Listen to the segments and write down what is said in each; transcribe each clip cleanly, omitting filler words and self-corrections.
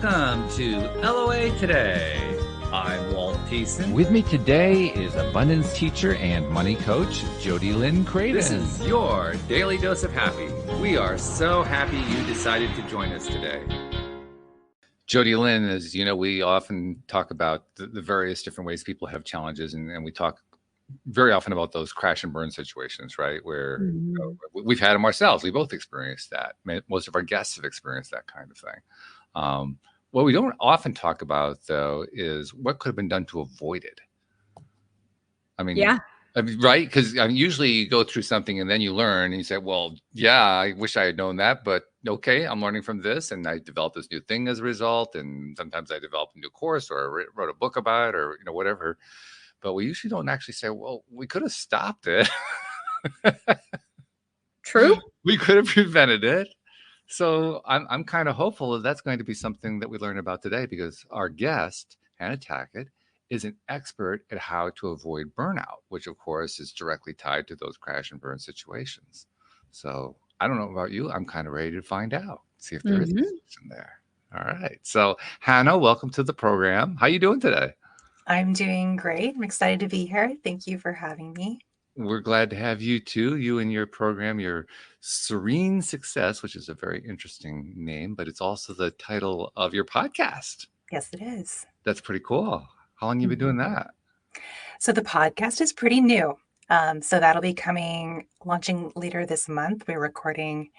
Welcome to LOA Today. I'm Walt. With me today is abundance teacher and money coach, Jodie Lynn Craven. This is your daily dose of happy. We are so happy you decided to join us today. Jodie Lynn, as you know, we often talk about the various different ways people have challenges, and we talk very often about those crash and burn situations, right? Where we've had them ourselves. We both experienced that. Most of our guests have experienced that kind of thing. What we don't often talk about, though, is what could have been done to avoid it. Right? Because usually you go through something and then you learn and you say, well, yeah, I wish I had known that, but okay, I'm learning from this. And I developed this new thing as a result. And sometimes I developed a new course or I wrote a book about it or, whatever. But we usually don't actually say, well, we could have stopped it. True. We could have prevented it. So I'm kind of hopeful that that's going to be something that we learn about today, because our guest, Hannah Tackett, is an expert at how to avoid burnout, which of course is directly tied to those crash and burn situations. So I don't know about you. I'm kind of ready to find out, see if there is a solution there. All right. So Hannah, welcome to the program. How are you doing today? I'm doing great. I'm excited to be here. Thank you for having me. We're glad to have you too. You and your program, your Serene Success, which is a very interesting name, but it's also the title of your podcast. Yes, it is. That's pretty cool. How long have you been doing that? So the podcast is pretty new. So that'll be launching later this month. We're recording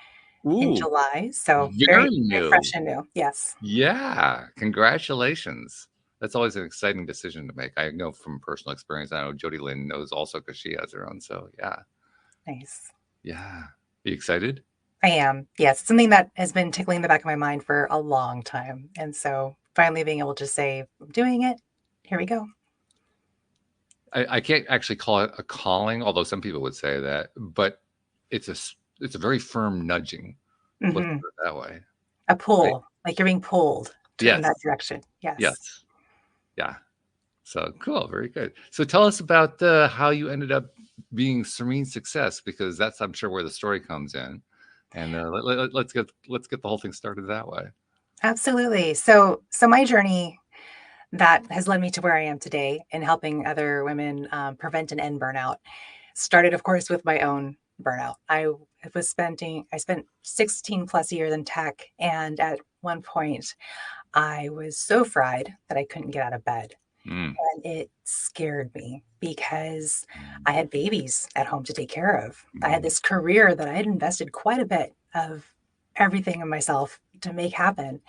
in July. So very new. Fresh and new. Yes. Yeah. Congratulations. That's always an exciting decision to make. I know from personal experience. I know Jodie Lynn knows also because she has her own. So yeah. Nice. Yeah. Are you excited? I am. Yes. It's something that has been tickling the back of my mind for a long time. And so finally being able to say, I'm doing it. Here we go. I can't actually call it a calling, although some people would say that, but it's a very firm nudging. Let's put it that way. A pull, right? Like you're being pulled in that direction. Yes. Yes. Yeah. So cool. Very good. So tell us about how you ended up being Serene Success, because that's, I'm sure, where the story comes in. And let's get the whole thing started that way. Absolutely. So my journey that has led me to where I am today in helping other women prevent and end burnout started, of course, with my own burnout. I spent 16 plus years in tech. And at one point, I was so fried that I couldn't get out of bed. And it scared me because I had babies at home to take care of. I had this career that I had invested quite a bit of everything in myself to make happen.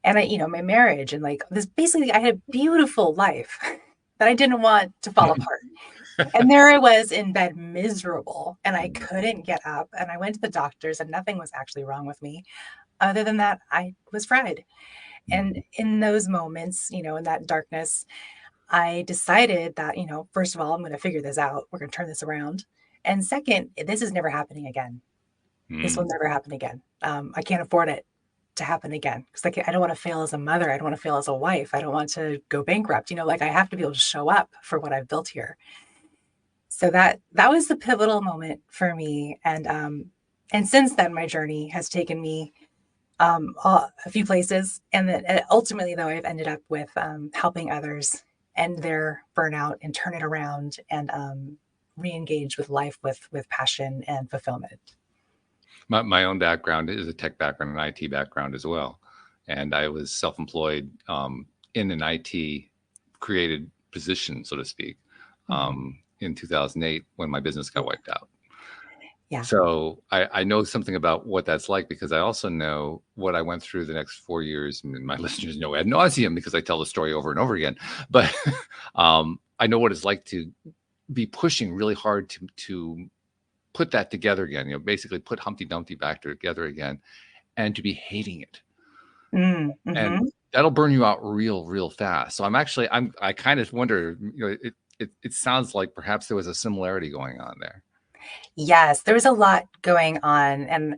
And my marriage and like this, basically I had a beautiful life that I didn't want to fall apart. And there I was in bed miserable and I couldn't get up, and I went to the doctors and nothing was actually wrong with me other than that I was fried. And in those moments, in that darkness, I decided that, first of all, I'm going to figure this out. We're going to turn this around. And second, this is never happening again. This will never happen again. I can't afford it to happen again, because I don't want to fail as a mother. I don't want to fail as a wife. I don't want to go bankrupt. I have to be able to show up for what I've built here. So that was the pivotal moment for me. And since then, my journey has taken me a few places. And then ultimately, though, I've ended up with helping others end their burnout and turn it around and re-engage with life with passion and fulfillment. My own background is a tech background and IT background as well. And I was self-employed in an IT created position, so to speak, in 2008 when my business got wiped out. Yeah. So I know something about what that's like, because I also know what I went through the next 4 years. And my listeners know ad nauseum because I tell the story over and over again. But I know what it's like to be pushing really hard to put that together again. Basically put Humpty Dumpty back together again, and to be hating it. And that'll burn you out real fast. So I kind of wonder. It sounds like perhaps there was a similarity going on there. Yes, there was a lot going on. And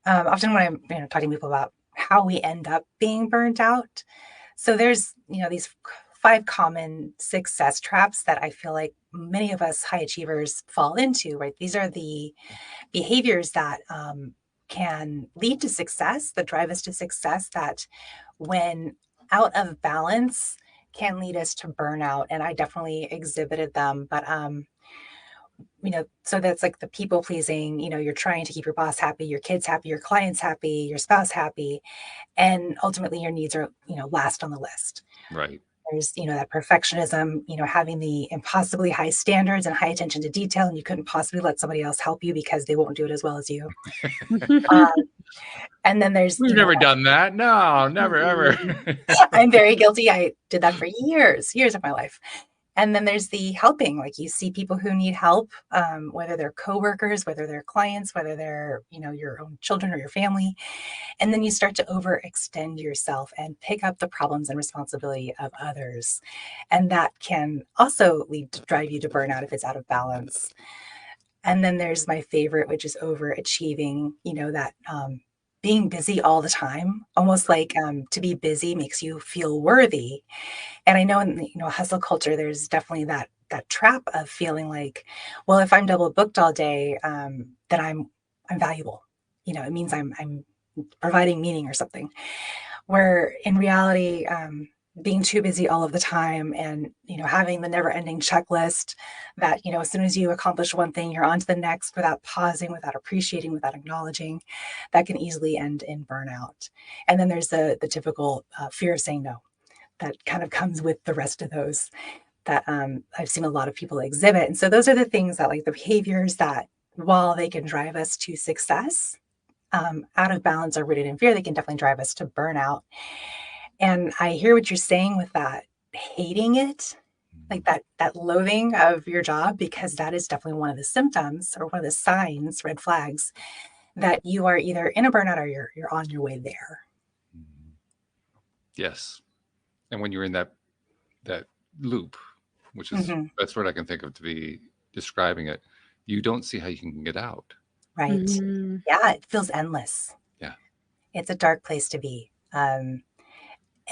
often when I'm talking to people about how we end up being burnt out, so there's these 5 common success traps that I feel like many of us high achievers fall into, right? These are the behaviors that can lead to success, that drive us to success, that when out of balance can lead us to burnout. And I definitely exhibited them. But so that's like the people pleasing, you're trying to keep your boss happy, your kids happy, your clients happy, your spouse happy. And ultimately your needs are, last on the list. Right. There's, that perfectionism, having the impossibly high standards and high attention to detail, and you couldn't possibly let somebody else help you because they won't do it as well as you. And then there's, We've never done that. No, never, ever. I'm very guilty. I did that for years of my life. And then there's the helping, like you see people who need help, whether they're coworkers, whether they're clients, whether they're, your own children or your family. And then you start to overextend yourself and pick up the problems and responsibility of others. And that can also drive you to burnout if it's out of balance. And then there's my favorite, which is overachieving, that being busy all the time, almost like to be busy makes you feel worthy. And I know in hustle culture, there's definitely that trap of feeling like, well, if I'm double booked all day, then I'm valuable. It means I'm providing meaning or something. Where in reality, being too busy all of the time and having the never-ending checklist that as soon as you accomplish one thing, you're on to the next without pausing, without appreciating, without acknowledging, that can easily end in burnout. And then there's the typical fear of saying no that kind of comes with the rest of those that I've seen a lot of people exhibit. And so those are the things that, like, the behaviors that, while they can drive us to success, out of balance or rooted in fear, they can definitely drive us to burnout. And I hear what you're saying with that, hating it, like that loathing of your job, because that is definitely one of the symptoms or one of the signs, red flags, that you are either in a burnout or you're on your way there. Yes. And when you're in that loop, which is that's what I can think of to be describing it, you don't see how you can get out. Right. Mm-hmm. Yeah, it feels endless. Yeah. It's a dark place to be.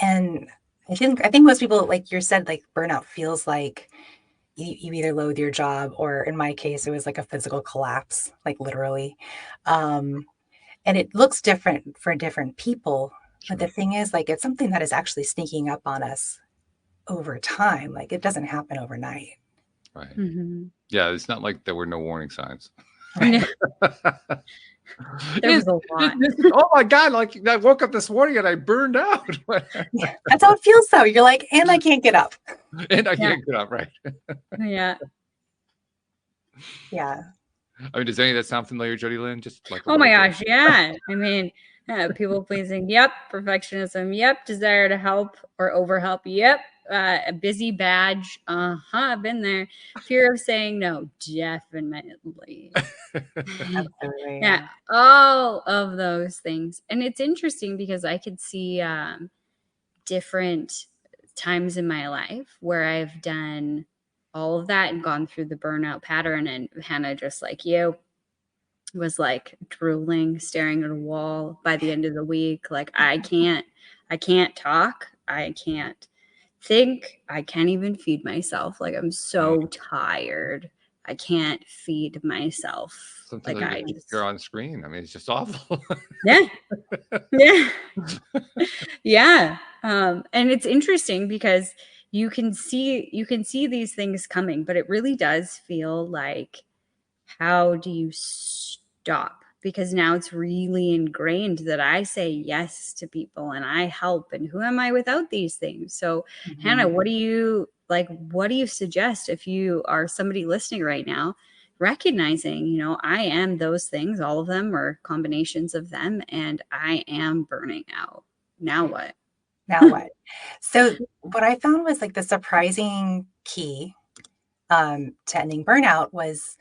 And I think most people, like you said, like burnout feels like you either loathe your job, or in my case, it was like a physical collapse, like literally. And it looks different for different people. Sure. But the thing is, like, it's something that is actually sneaking up on us over time. Like, it doesn't happen overnight. Right. Mm-hmm. Yeah, it's not like there were no warning signs. Right. There was a lot. Oh my God, like I woke up this morning and I burned out. Yeah, that's how it feels though. You're like, and I can't get up. And I can't get up, right? Yeah. Yeah. I mean, does any of that sound familiar, Jodie Lynn? Just like, oh my gosh, yeah. I mean, people pleasing, yep. Perfectionism, yep. Desire to help or overhelp, yep. A busy badge, I've been there. Fear of saying no, definitely. Absolutely. Yeah, all of those things. And it's interesting because I could see different times in my life where I've done all of that and gone through the burnout pattern. And Hannah, just like you, was like drooling, staring at a wall by the end of the week. Like, I can't talk. I can't think. I can't even feed myself. Like, I'm so tired. I can't feed myself. Sometimes like you're on screen. I mean, it's just awful. Yeah. Yeah. Yeah. And it's interesting because you can see these things coming, but it really does feel like, how do you stop? Because now it's really ingrained that I say yes to people and I help, and who am I without these things? So Hannah, what do you suggest if you are somebody listening right now, recognizing, I am those things, all of them or combinations of them, and I am burning out. Now what? So what I found was, like, the surprising key to ending burnout was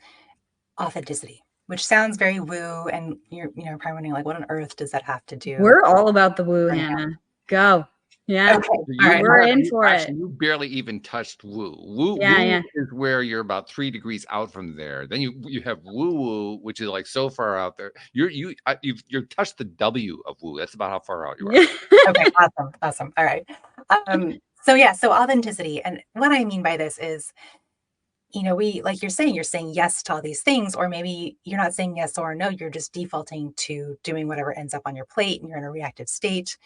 authenticity, which sounds very woo, and you're probably wondering, like, what on earth does that have to do? We're all about the woo, Hannah. Go. Yeah. Okay. We're in for it. You barely even touched woo. Woo is where you're about 3 degrees out from there. Then you have woo woo, which is like so far out there. You've touched the W of woo. That's about how far out you are. Okay. Awesome. All right. So authenticity, and what I mean by this is, we, like you're saying yes to all these things, or maybe you're not saying yes or no, you're just defaulting to doing whatever ends up on your plate and you're in a reactive state.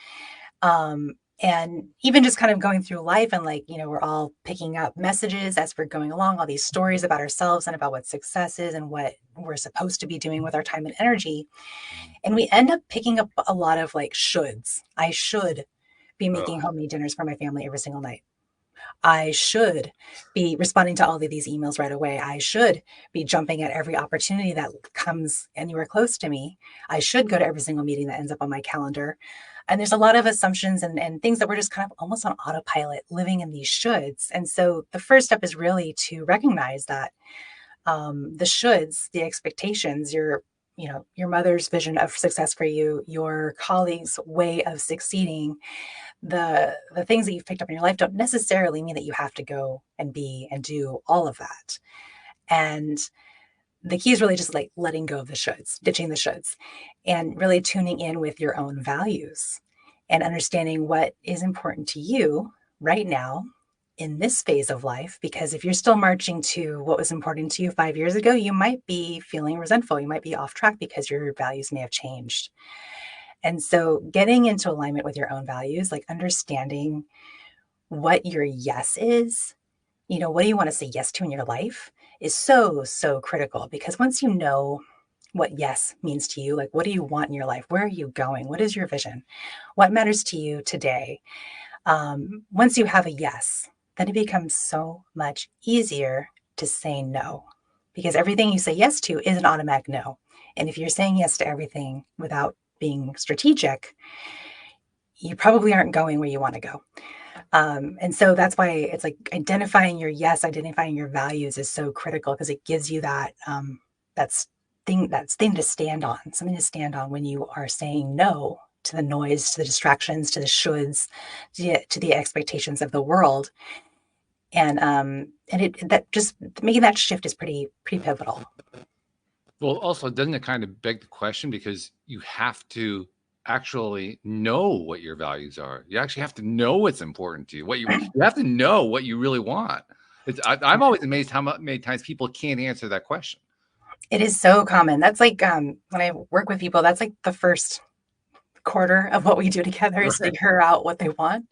And even just kind of going through life and like, we're all picking up messages as we're going along, all these stories about ourselves and about what success is and what we're supposed to be doing with our time and energy. And we end up picking up a lot of like shoulds. I should be making homemade dinners for my family every single night. I should be responding to all of these emails right away. I should be jumping at every opportunity that comes anywhere close to me. I should go to every single meeting that ends up on my calendar. And there's a lot of assumptions and things that we're just kind of almost on autopilot living in these shoulds. And so the first step is really to recognize that the shoulds, the expectations, your mother's vision of success for you, your colleagues' way of succeeding, the things that you've picked up in your life don't necessarily mean that you have to go and be and do all of that. And the key is really just like letting go of the shoulds, ditching the shoulds, and really tuning in with your own values and understanding what is important to you right now in this phase of life. Because if you're still marching to what was important to you 5 years ago, you might be feeling resentful. You might be off track because your values may have changed. And so getting into alignment with your own values, like understanding what your yes is, what do you want to say yes to in your life is so, so critical, because once you know what yes means to you, like what do you want in your life? Where are you going? What is your vision? What matters to you today? Once you have a yes, then it becomes so much easier to say no, because everything you say yes to is an automatic no. And if you're saying yes to everything without being strategic, you probably aren't going where you want to go. And so that's why it's like identifying your yes, identifying your values is so critical, because it gives you that thing to stand on, something to stand on when you are saying no to the noise, to the distractions, to the shoulds, to the expectations of the world. And that just making that shift is pretty pivotal. Well, also, doesn't it kind of beg the question, because you have to actually know what your values are. You actually have to know what's important to you. You have to know what you really want. I'm always amazed how many times people can't answer that question. It is so common. That's like when I work with people, that's like the first quarter of what we do together is figure out what they want.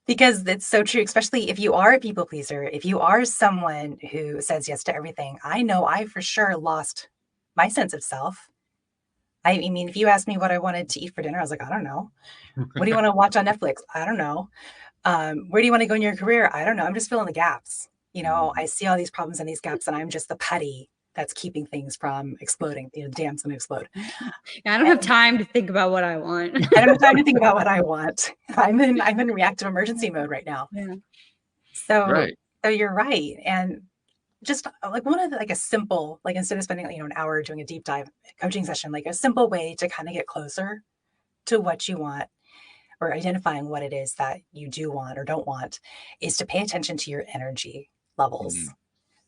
Because it's so true, especially if you are a people pleaser, if you are someone who says yes to everything. I know I for sure lost my sense of self. I mean, if you asked me what I wanted to eat for dinner, I was like, I don't know. What do you want to watch on Netflix? I don't know. Where do you want to go in your career? I don't know. I'm just filling the gaps. I see all these problems and these gaps, and I'm just the putty that's keeping things from exploding. The dam's going to explode. I don't have time to think about what I want. I don't have time to think about what I want. I'm in reactive emergency mode right now. Yeah. So you're right. And just like one of a simple, like instead of spending, an hour doing a deep dive coaching session, like a simple way to kind of get closer to what you want, or identifying what it is that you do want or don't want, is to pay attention to your energy levels. Mm-hmm.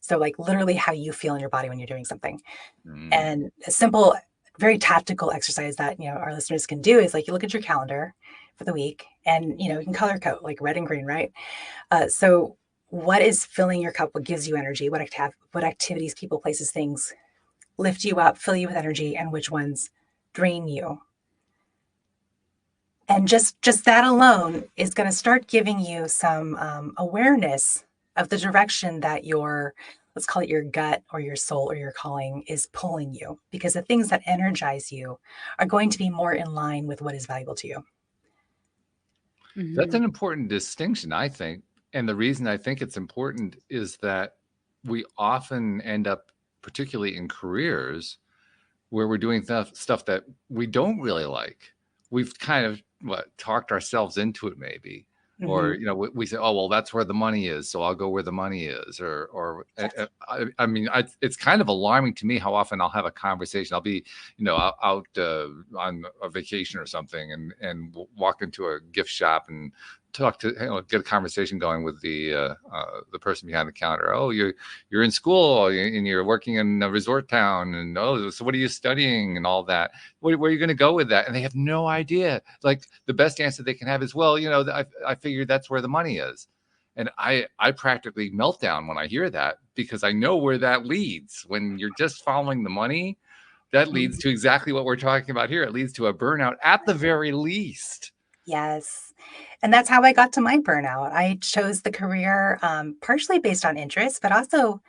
So like literally how you feel in your body when you're doing something. Mm-hmm. And a simple, very tactical exercise that, our listeners can do is like, you look at your calendar for the week and, you can color code like red and green, right? So what is filling your cup? What gives you energy? What activities, people, places, things lift you up, fill you with energy, and which ones drain you? And just that alone is going to start giving you some awareness of the direction that your, let's call it your gut or your soul or your calling, is pulling you, because the things that energize you are going to be more in line with what is valuable to you. Mm-hmm. That's an important distinction, I think. And the reason I think it's important is that we often end up, particularly in careers, where we're doing stuff that we don't really like. We've kind of talked ourselves into it, maybe. Mm-hmm. Or, we say, oh, well, that's where the money is, so I'll go where the money is. Or I mean, it's kind of alarming to me how often I'll have a conversation. I'll be, out on a vacation or something and walk into a gift shop and talk to, get a conversation going with the person behind the counter. Oh, you're in school and you're working in a resort town, and so what are you studying and all that? Where are you going to go with that? And they have no idea. Like the best answer they can have is, well, I figured that's where the money is. And I practically melt down when I hear that, because I know where that leads. When you're just following the money, that leads to exactly what we're talking about here. It leads to a burnout at the very least. Yes. And that's how I got to my burnout. I chose the career partially based on interest, but also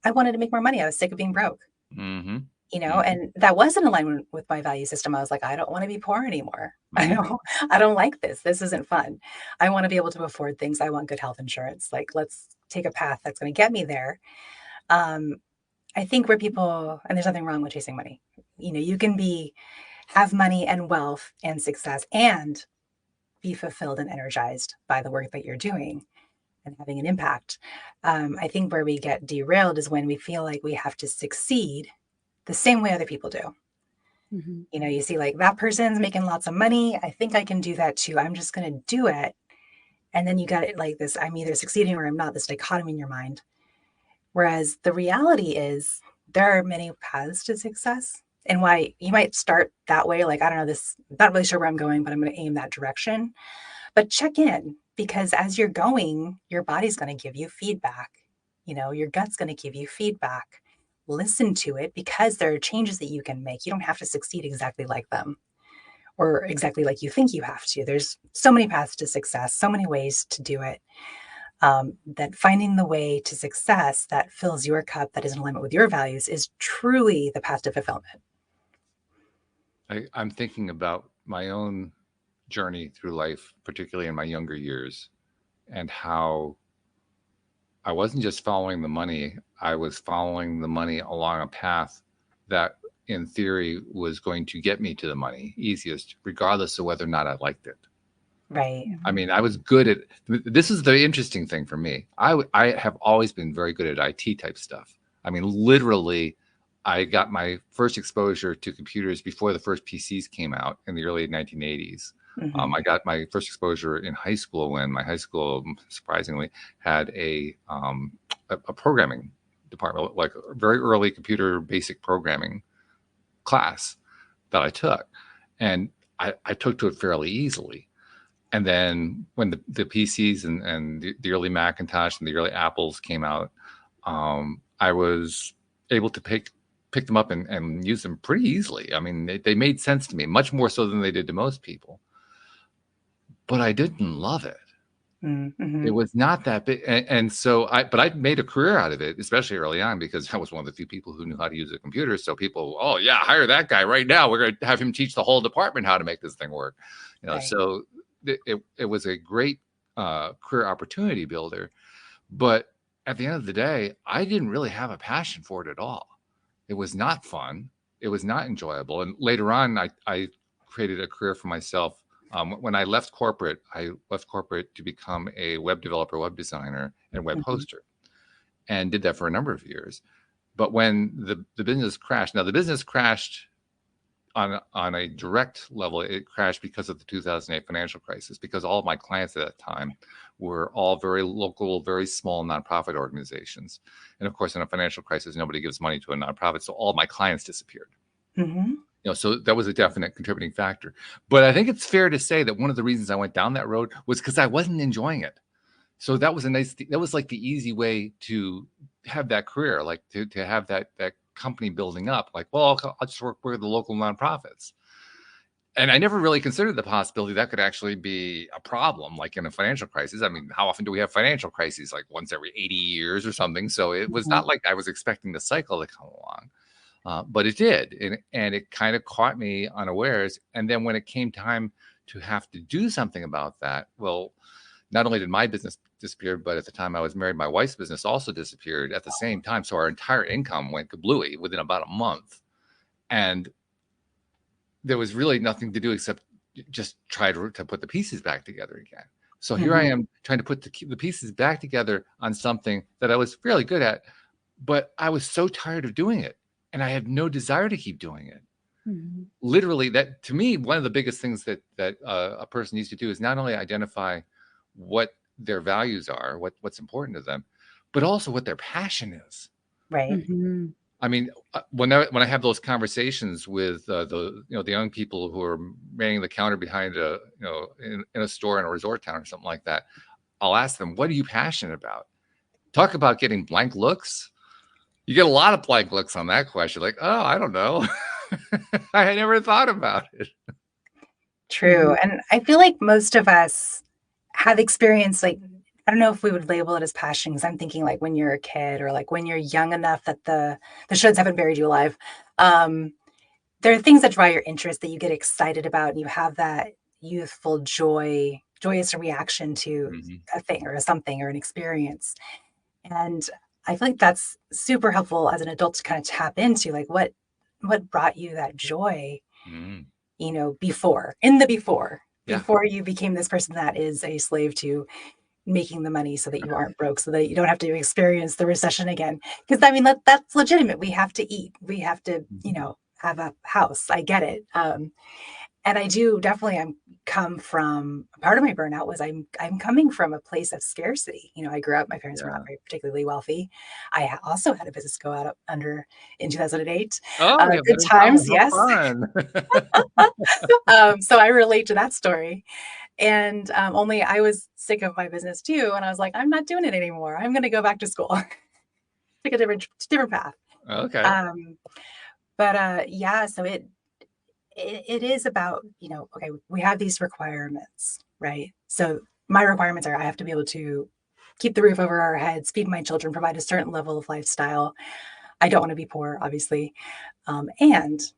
I wanted to make more money. I was sick of being broke, Mm-hmm. and that was in alignment with my value system. I was like, I don't want to be poor anymore. Mm-hmm. I don't like this. This isn't fun. I want to be able to afford things. I want good health insurance. Like, let's take a path that's going to get me there. Um, I think where people, and there's nothing wrong with chasing money. You can have money and wealth and success and be fulfilled and energized by the work that you're doing and having an impact. I think where we get derailed is when we feel like we have to succeed the same way other people do. Mm-hmm. You see like that person's making lots of money. I think I can do that too. I'm just going to do it. And then you got it like this, I'm either succeeding or I'm not, this dichotomy in your mind. Whereas the reality is there are many paths to success. And why you might start that way, like, I don't know, not really sure where I'm going, but I'm going to aim that direction. But check in, because as you're going, your body's going to give you feedback. Your gut's going to give you feedback. Listen to it, because there are changes that you can make. You don't have to succeed exactly like them or exactly like you think you have to. There's so many paths to success, so many ways to do it. That finding the way to success that fills your cup, that is in alignment with your values, is truly the path to fulfillment. I'm thinking about my own journey through life, particularly in my younger years, and how I wasn't just following the money. I was following the money along a path that, in theory, was going to get me to the money easiest, regardless of whether or not I liked it. Right. I mean, I was good at, this is the interesting thing for me. I have always been very good at IT type stuff. I mean, literally, I got my first exposure to computers before the first PCs came out in the early 1980s. Mm-hmm. I got my first exposure in high school when my high school, surprisingly, had a programming department, like a very early computer basic programming class that I took. And I took to it fairly easily. And then when the PCs and the early Macintosh and the early Apples came out, I was able to pick them up and use them pretty easily. I mean, they made sense to me, much more so than they did to most people. But I didn't love it. Mm-hmm. It was not that big. And so but I made a career out of it, especially early on, because I was one of the few people who knew how to use a computer. So people, oh yeah, hire that guy right now. We're going to have him teach the whole department how to make this thing work. Right. So it was a great career opportunity builder. But at the end of the day, I didn't really have a passion for it at all. It was not fun. It was not enjoyable. And later on, I created a career for myself. When I left corporate to become a web developer, web designer, and web hoster, and did that for a number of years. But when the business crashed, now the business crashed on a direct level. It crashed because of the 2008 financial crisis, because all of my clients at that time were all very local, very small nonprofit organizations. And of course, in a financial crisis, nobody gives money to a nonprofit. So all my clients disappeared. Mm-hmm. So that was a definite contributing factor. But I think it's fair to say that one of the reasons I went down that road was because I wasn't enjoying it. So that was that was like the easy way to have that career, like to have that company building up. Like, well, I'll just work with the local nonprofits. And I never really considered the possibility that could actually be a problem, like in a financial crisis. I mean, how often do we have financial crises? Like once every 80 years or something. So it was not like I was expecting the cycle to come along. But it did, and it kind of caught me unawares. And then when it came time to have to do something about that, well, not only did my business disappear, but at the time I was married, my wife's business also disappeared at the same time. So our entire income went kablooey within about a month. And there was really nothing to do except just try to put the pieces back together again. So here I am trying to put the pieces back together on something that I was fairly good at, but I was so tired of doing it. And I had no desire to keep doing it. Literally, that to me, one of the biggest things that a person needs to do is not only identify what their values are, what's important to them, but also what their passion is. Right. I mean, when I have those conversations with the young people who are manning the counter behind in a store in a resort town or something like that, I'll ask them, "What are you passionate about?" Talk about getting blank looks. You get a lot of blank looks on that question. Like, oh, I don't know. I had never thought about it. True. And I feel like most of us have experienced, like, I don't know if we would label it as passion, because I'm thinking like when you're a kid or like when you're young enough that the shoulds haven't buried you alive. Um, there are things that draw your interest that you get excited about, and you have that youthful joyous reaction to Mhm. a thing or a something or an experience. And I feel like that's super helpful as an adult to kind of tap into, like, what brought you that joy, Mhm. before Yeah. before you became this person that is a slave to making the money so that you aren't broke, so that you don't have to experience the recession again. Because I mean, that's legitimate. We have to eat. We have to, Mhm. have a house. I get it. And I do definitely, I'm come from part of my burnout was I'm coming from a place of scarcity. I grew up, my parents were not Yeah. very particularly wealthy. I also had a business go out under in 2008. Oh, we have Good that in times, common. How yes. fun. So I relate to that story. And only I was sick of my business too. And I was like, I'm not doing it anymore. I'm going to go back to school, take a different path. Okay. Um, but yeah, so it is about, okay, we have these requirements, right? So my requirements are I have to be able to keep the roof over our heads, feed my children, provide a certain level of lifestyle. I don't want to be poor, obviously. And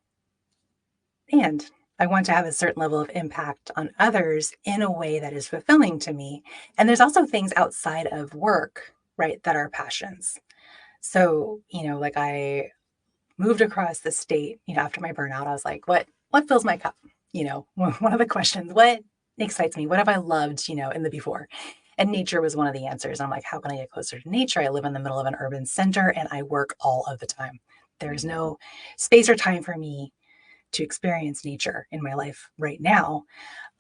I want to have a certain level of impact on others in a way that is fulfilling to me. And there's also things outside of work, right, that are passions. So, like I moved across the state, after my burnout. I was like, what fills my cup? One of the questions, what excites me? What have I loved, in the before? And nature was one of the answers. I'm like, how can I get closer to nature? I live in the middle of an urban center and I work all of the time. There's Mhm. no space or time for me to experience nature in my life right now.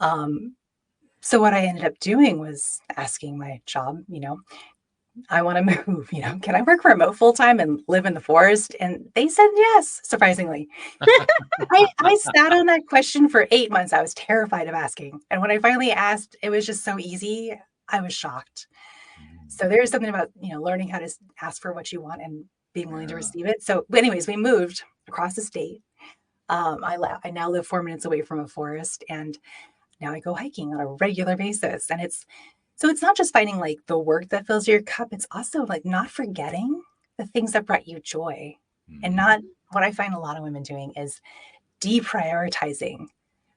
Um, so what I ended up doing was asking my job, I want to move, can I work remote full time and live in the forest? And they said yes, surprisingly. I sat on that question for 8 months. I was terrified of asking. And when I finally asked, it was just so easy. I was shocked. Mhm. So there's something about, learning how to ask for what you want and being willing to Yeah. receive it. So, but anyways, we moved across the state. I now live 4 minutes away from a forest, and now I go hiking on a regular basis. And it's not just finding like the work that fills your cup. It's also like not forgetting the things that brought you joy, and Mhm. not what I find a lot of women doing is deprioritizing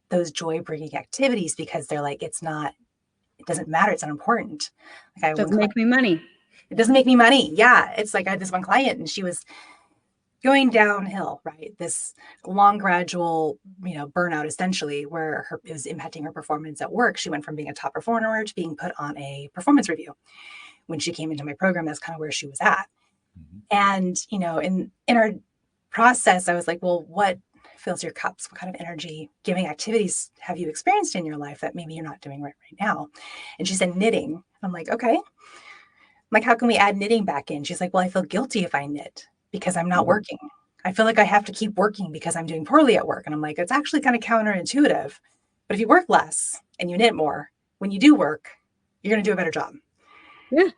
those joy bringing activities because they're like, it doesn't matter. It's not important. Like I have one Doesn't client, make me money. it doesn't make me money. Yeah. It's like I had this one client and she was going downhill, right? This long, gradual, burnout essentially, where it was impacting her performance at work. She went from being a top performer to being put on a performance review. When she came into my program, that's kind of where she was at. Mhm. And, in our process, I was like, well, what fills your cups? What kind of energy giving activities have you experienced in your life that maybe you're not doing right now? And she said knitting. I'm like, okay. I'm like, how can we add knitting back in? She's like, well, I feel guilty if I knit because I'm not Mhm. working. I feel like I have to keep working because I'm doing poorly at work. And I'm like, it's actually kind of counterintuitive. But if you work less and you knit more, when you do work, you're going to do a better job. Yeah.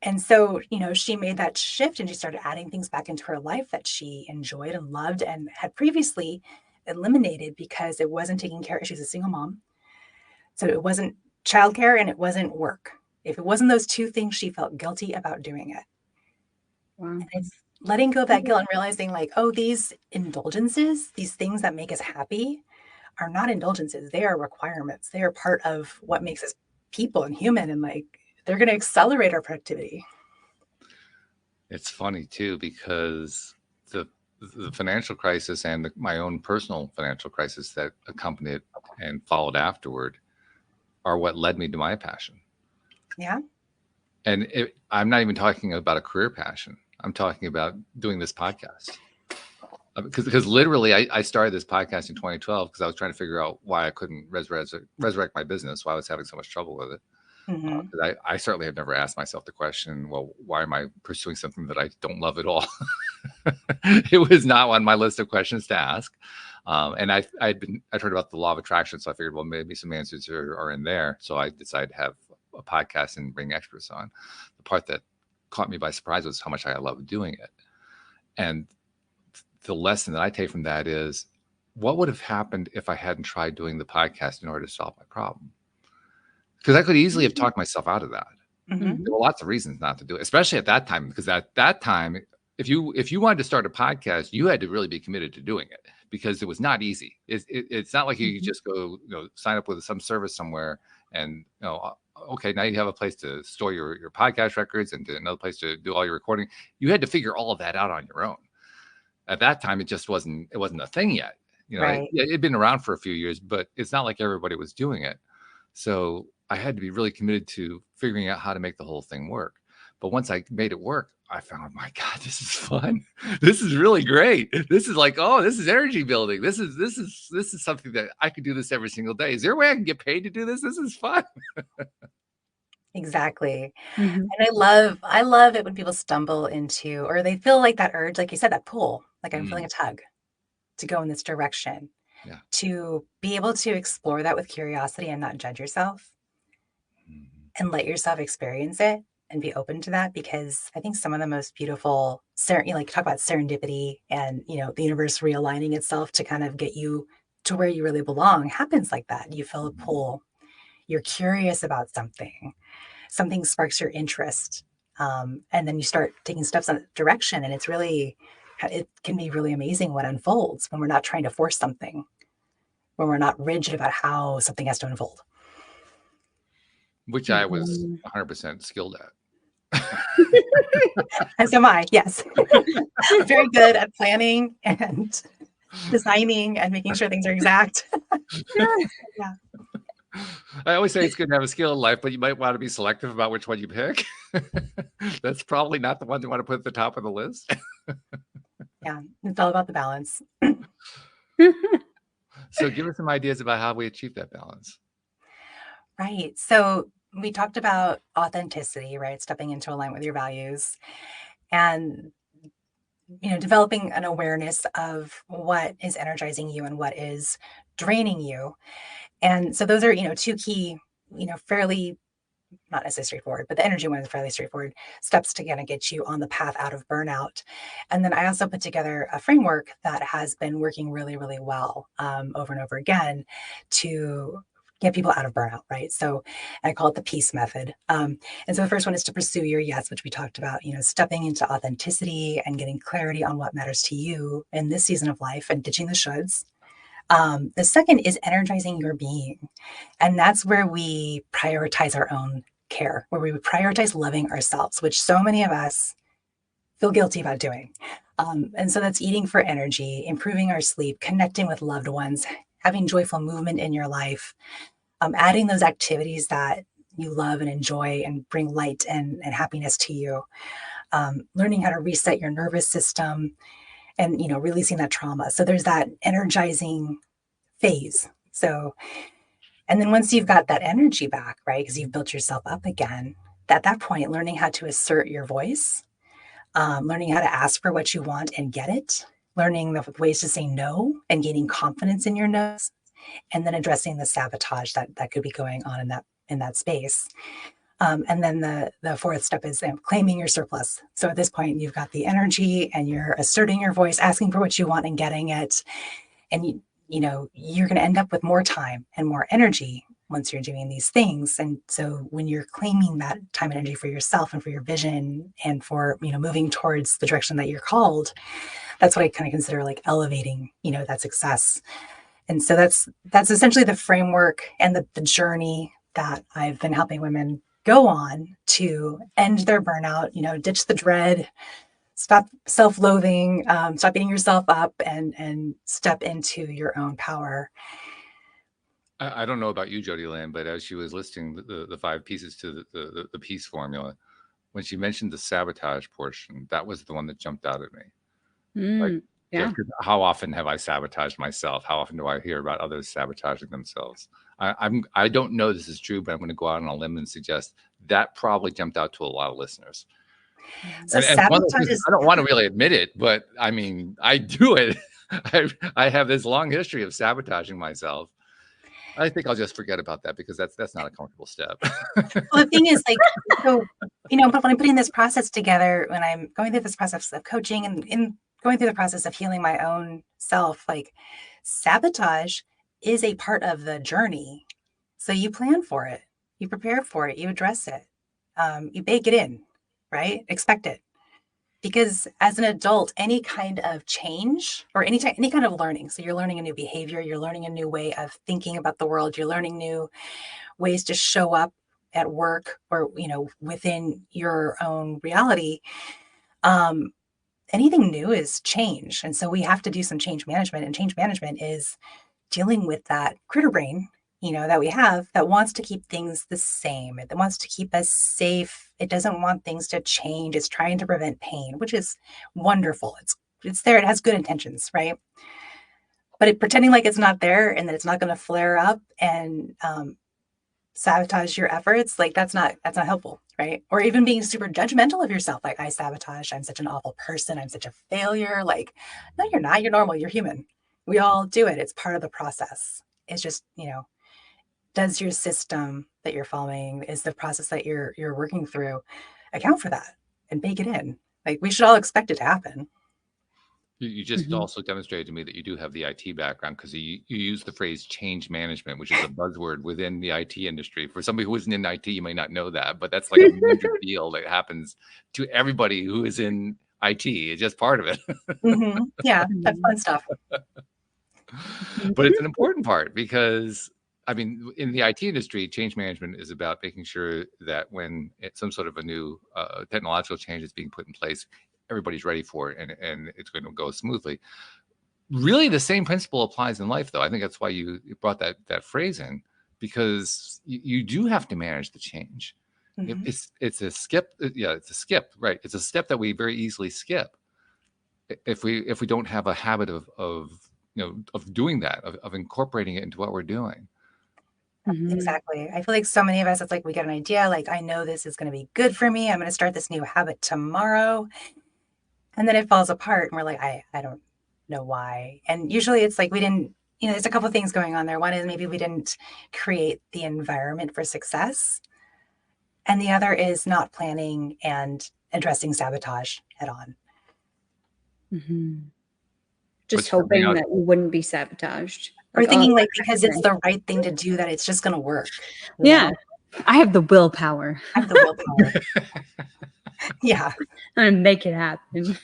And so, she made that shift and she started adding things back into her life that she enjoyed and loved and had previously eliminated because it wasn't taking care. She's a single mom. So it wasn't childcare and it wasn't work. If it wasn't those two things, she felt guilty about doing it. Wow. And it's letting go of that guilt and realizing like, oh, these indulgences, these things that make us happy are not indulgences. They are requirements. They are part of what makes us people and human. And like, they're going to accelerate our productivity. It's funny too because the financial crisis and my own personal financial crisis that accompanied and followed afterward are what led me to my passion. Yeah. And I'm not even talking about a career passion. I'm talking about doing this podcast. Because literally, I started this podcast in 2012 because I was trying to figure out why I couldn't resurrect my business, why I was having so much trouble with it. Mm-hmm. Because I certainly have never asked myself the question, well, why am I pursuing something that I don't love at all? It was not on my list of questions to ask. And I'd heard about the law of attraction, so I figured, well, maybe some answers are in there. So I decided to have a podcast and bring experts on. The part that caught me by surprise was how much I love doing it. And the lesson that I take from that is what would have happened if I hadn't tried doing the podcast in order to solve my problem? Because I could easily have talked myself out of that. Mhm. There were lots of reasons not to do it, especially at that time, because at that time, if you wanted to start a podcast, you had to really be committed to doing it, because it was not easy. It's not like you could just go, sign up with some service somewhere and, okay, now you have a place to store your podcast records and another place to do all your recording. You had to figure all of that out on your own. At that time, it just wasn't a thing yet. Right. It'd been around for a few years, but it's not like everybody was doing it. So I had to be really committed to figuring out how to make the whole thing work. But once I made it work, I found, my God, this is fun. This is really great. This is like, this is energy building. This is something that I could do this every single day. Is there a way I can get paid to do this? This is fun. Exactly. Mhm. And I love it when people stumble into, or they feel like that urge, like you said, that pull, like I'm feeling a tug to go in this direction. Yeah. To be able to explore that with curiosity and not judge yourself and let yourself experience it and be open to that, because I think some of the most beautiful, like talk about serendipity and, the universe realigning itself to kind of get you to where you really belong happens like that. You feel a pull. You're curious about something sparks your interest. And then you start taking steps in that direction. And it can be really amazing what unfolds when we're not trying to force something, when we're not rigid about how something has to unfold. Which I was 100% skilled at. As am I, yes. Very good at planning and designing and making sure things are exact. Yeah. I always say it's good to have a skill in life, but you might want to be selective about which one you pick. That's probably not the one you want to put at the top of the list. Yeah, it's all about the balance. So give us some ideas about how we achieve that balance. Right. So we talked about authenticity, right? Stepping into alignment with your values and, developing an awareness of what is energizing you and what is draining you. And so those are, two key, fairly, not necessarily straightforward, but the energy one is fairly straightforward steps to kind of get you on the path out of burnout. And then I also put together a framework that has been working really, really well over and over again to get people out of burnout, right? So I call it the peace method. And so the first one is to pursue your yes, which we talked about, stepping into authenticity and getting clarity on what matters to you in this season of life and ditching the shoulds. The second is energizing your being. And that's where we prioritize our own care, where we would prioritize loving ourselves, which so many of us feel guilty about doing. And so that's eating for energy, improving our sleep, connecting with loved ones, having joyful movement in your life, adding those activities that you love and enjoy and bring light and happiness to you, learning how to reset your nervous system, and releasing that trauma. So there's that energizing phase. So, and then once you've got that energy back, right, because you've built yourself up again, at that point, learning how to assert your voice, learning how to ask for what you want and get it, learning the ways to say no and gaining confidence in your no's, and then addressing the sabotage that could be going on in that space. And then the fourth step is claiming your surplus. So at this point, you've got the energy and you're asserting your voice, asking for what you want and getting it. And you're going to end up with more time and more energy once you're doing these things. And so when you're claiming that time and energy for yourself and for your vision and for, moving towards the direction that you're called, that's what I kind of consider like elevating, that success. And so that's essentially the framework and the journey that I've been helping women go on to end their burnout, ditch the dread, stop self-loathing, stop beating yourself up, and step into your own power. I don't know about you, Jodie Lynn, but as she was listing the 5 pieces to the peace formula, when she mentioned the sabotage portion, that was the one that jumped out at me. Yeah. How often have I sabotaged myself? How often do I hear about others sabotaging themselves? I don't know this is true, but I'm going to go out on a limb and suggest that probably jumped out to a lot of listeners. So and sabotage is, I don't want to really admit it, but I mean, I do it. I have this long history of sabotaging myself. I think I'll just forget about that because that's not a comfortable step. well, the thing is, like, so, but when I'm putting this process together, when I'm going through this process of coaching and in going through the process of healing my own self, like Sabotage is a part of the journey. So you plan for it, you prepare for it, you address it, you bake it in, right? Expect it. Because as an adult, any kind of change or any kind of learning, so you're learning a new behavior, you're learning a new way of thinking about the world, you're learning new ways to show up at work or, within your own reality. Anything new is change. And so we have to do some change management, and change management is dealing with that critter brain, that we have, that wants to keep things the same. It wants to keep us safe. It doesn't want things to change. It's trying to prevent pain, which is wonderful. It's there. It has good intentions, right? But pretending like it's not there and that it's not going to flare up and sabotage your efforts, like that's not helpful, right? Or even being super judgmental of yourself, like I sabotage, I'm such an awful person, I'm such a failure. Like, no, you're not. You're normal. You're human. We all do it. It's part of the process. It's just, does your system that you're following, is the process that you're working through, account for that and bake it in? Like, we should all expect it to happen. You just also demonstrated to me that you do have the IT background, because you use the phrase change management, which is a buzzword within the IT industry. For somebody who isn't in IT, you may not know that, but that's like a major deal that happens to everybody who is in IT. It's just part of it. Yeah, that's fun stuff. But it's an important part, because I mean, in the IT industry, change management is about making sure that when some sort of a new technological change is being put in place, everybody's ready for it, and it's going to go smoothly. Really, the same principle applies in life, though. I think that's why you brought that phrase in, because you do have to manage the change. It's a skip. Yeah, it's a skip, right? It's a step that we very easily skip if we don't have a habit of doing that, of incorporating it into what we're doing. Exactly. I feel like so many of us, it's like we get an idea, like, I know this is going to be good for me. I'm going to start this new habit tomorrow. And then it falls apart and we're like, I don't know why. And usually it's like we didn't, there's a couple of things going on there. One is maybe we didn't create the environment for success. And the other is not planning and addressing sabotage head on. Just hoping that you wouldn't be sabotaged. Or thinking like, because it's the right thing to do, that it's just going to work. Yeah. I have the willpower. Yeah. I'm going to make it happen.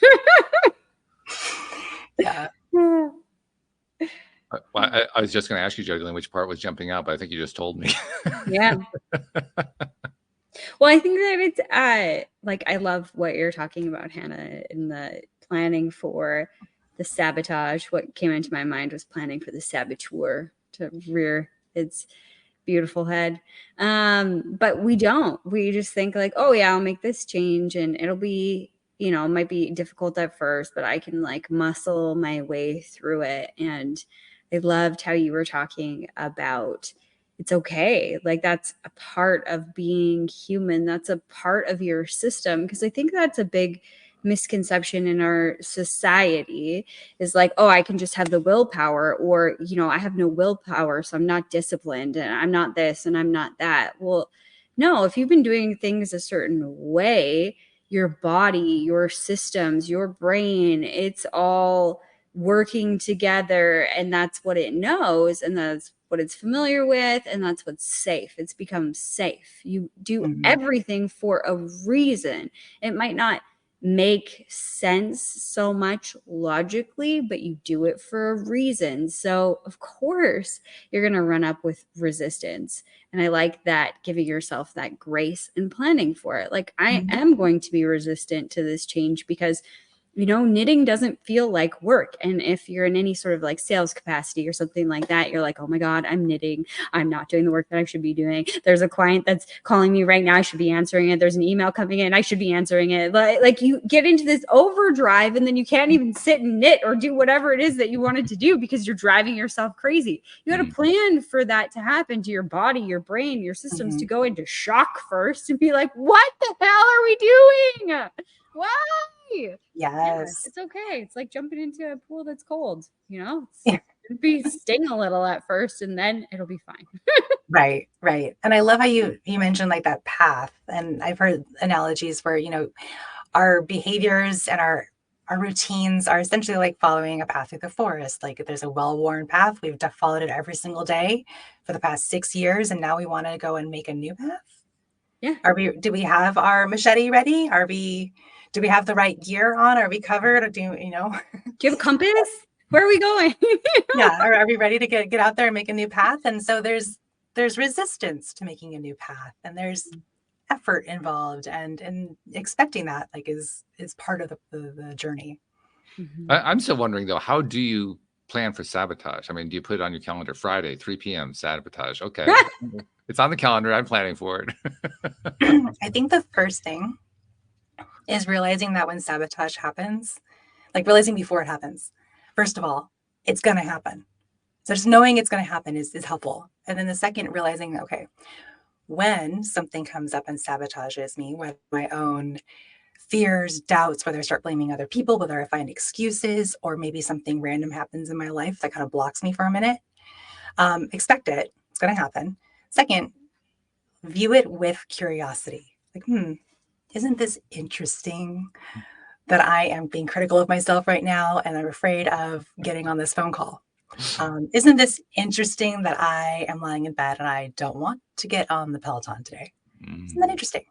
Yeah. Well, I was just going to ask you, Jodie Lynn, which part was jumping out, but I think you just told me. Yeah. Well, I think that it's like, I love what you're talking about, Hannah, in the planning for the sabotage. What came into my mind was planning for the saboteur to rear its beautiful head. But we don't. We just think like, oh yeah, I'll make this change and it'll be, it might be difficult at first, but I can like muscle my way through it. And I loved how you were talking about it's okay. Like that's a part of being human. That's a part of your system. Because I think that's a big misconception in our society is like, oh, I can just have the willpower, or, I have no willpower, so I'm not disciplined and I'm not this and I'm not that. Well, no, if you've been doing things a certain way, your body, your systems, your brain, it's all working together, and that's what it knows, and that's what it's familiar with, and that's what's safe. It's become safe. You do everything for a reason. It might not make sense so much logically, but you do it for a reason. So of course you're going to run up with resistance. And I like that, giving yourself that grace and planning for it. Like I am going to be resistant to this change because knitting doesn't feel like work. And if you're in any sort of like sales capacity or something like that, you're like, oh my God, I'm knitting. I'm not doing the work that I should be doing. There's a client that's calling me right now. I should be answering it. There's an email coming in. I should be answering it. Like you get into this overdrive, and then you can't even sit and knit or do whatever it is that you wanted to do because you're driving yourself crazy. You got to plan for that to happen to your body, your brain, your systems to go into shock first and be like, what the hell are we doing? Why? Yes. Yeah, it's okay. It's like jumping into a pool that's cold, it'll be sting a little at first and then it'll be fine. Right. And I love how you mentioned like that path. And I've heard analogies where, our behaviors and our our routines are essentially like following a path through the forest. Like there's a well-worn path. We've followed it every single day for the past 6 years, and now we want to go and make a new path. Yeah. Do we have our machete ready? Do we have the right gear on? Are we covered? Or do you have a compass? Where are we going? Yeah. Are we ready to get out there and make a new path? And so there's resistance to making a new path, and there's effort involved, and expecting that like is part of the journey. I'm still wondering though, how do you plan for sabotage? I mean, do you put it on your calendar Friday, 3 p.m. sabotage? Okay. It's on the calendar. I'm planning for it. I think the first thing is realizing that when sabotage happens, like realizing before it happens, first of all, it's going to happen. So just knowing it's going to happen is helpful. And then the second, realizing, okay, when something comes up and sabotages me, whether my own fears, doubts, whether I start blaming other people, whether I find excuses, or maybe something random happens in my life that kind of blocks me for a minute, expect it. It's going to happen. Second, view it with curiosity. Like, isn't this interesting that I am being critical of myself right now and I'm afraid of getting on this phone call? Isn't this interesting that I am lying in bed and I don't want to get on the Peloton today? Isn't that interesting?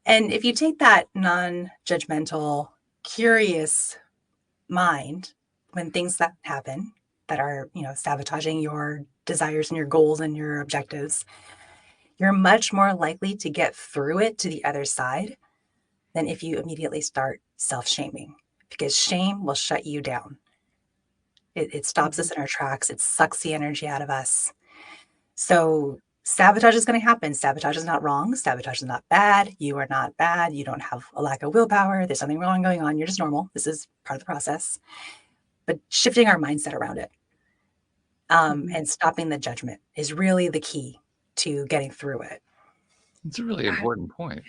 And if you take that non-judgmental, curious mind when things that happen that are, sabotaging your desires and your goals and your objectives, you're much more likely to get through it to the other side than if you immediately start self-shaming, because shame will shut you down. It stops us in our tracks. It sucks the energy out of us. So sabotage is going to happen. Sabotage is not wrong. Sabotage is not bad. You are not bad. You don't have a lack of willpower. There's something wrong going on. You're just normal. This is part of the process. But shifting our mindset around it and stopping the judgment is really the key to getting through it. It's a really important point.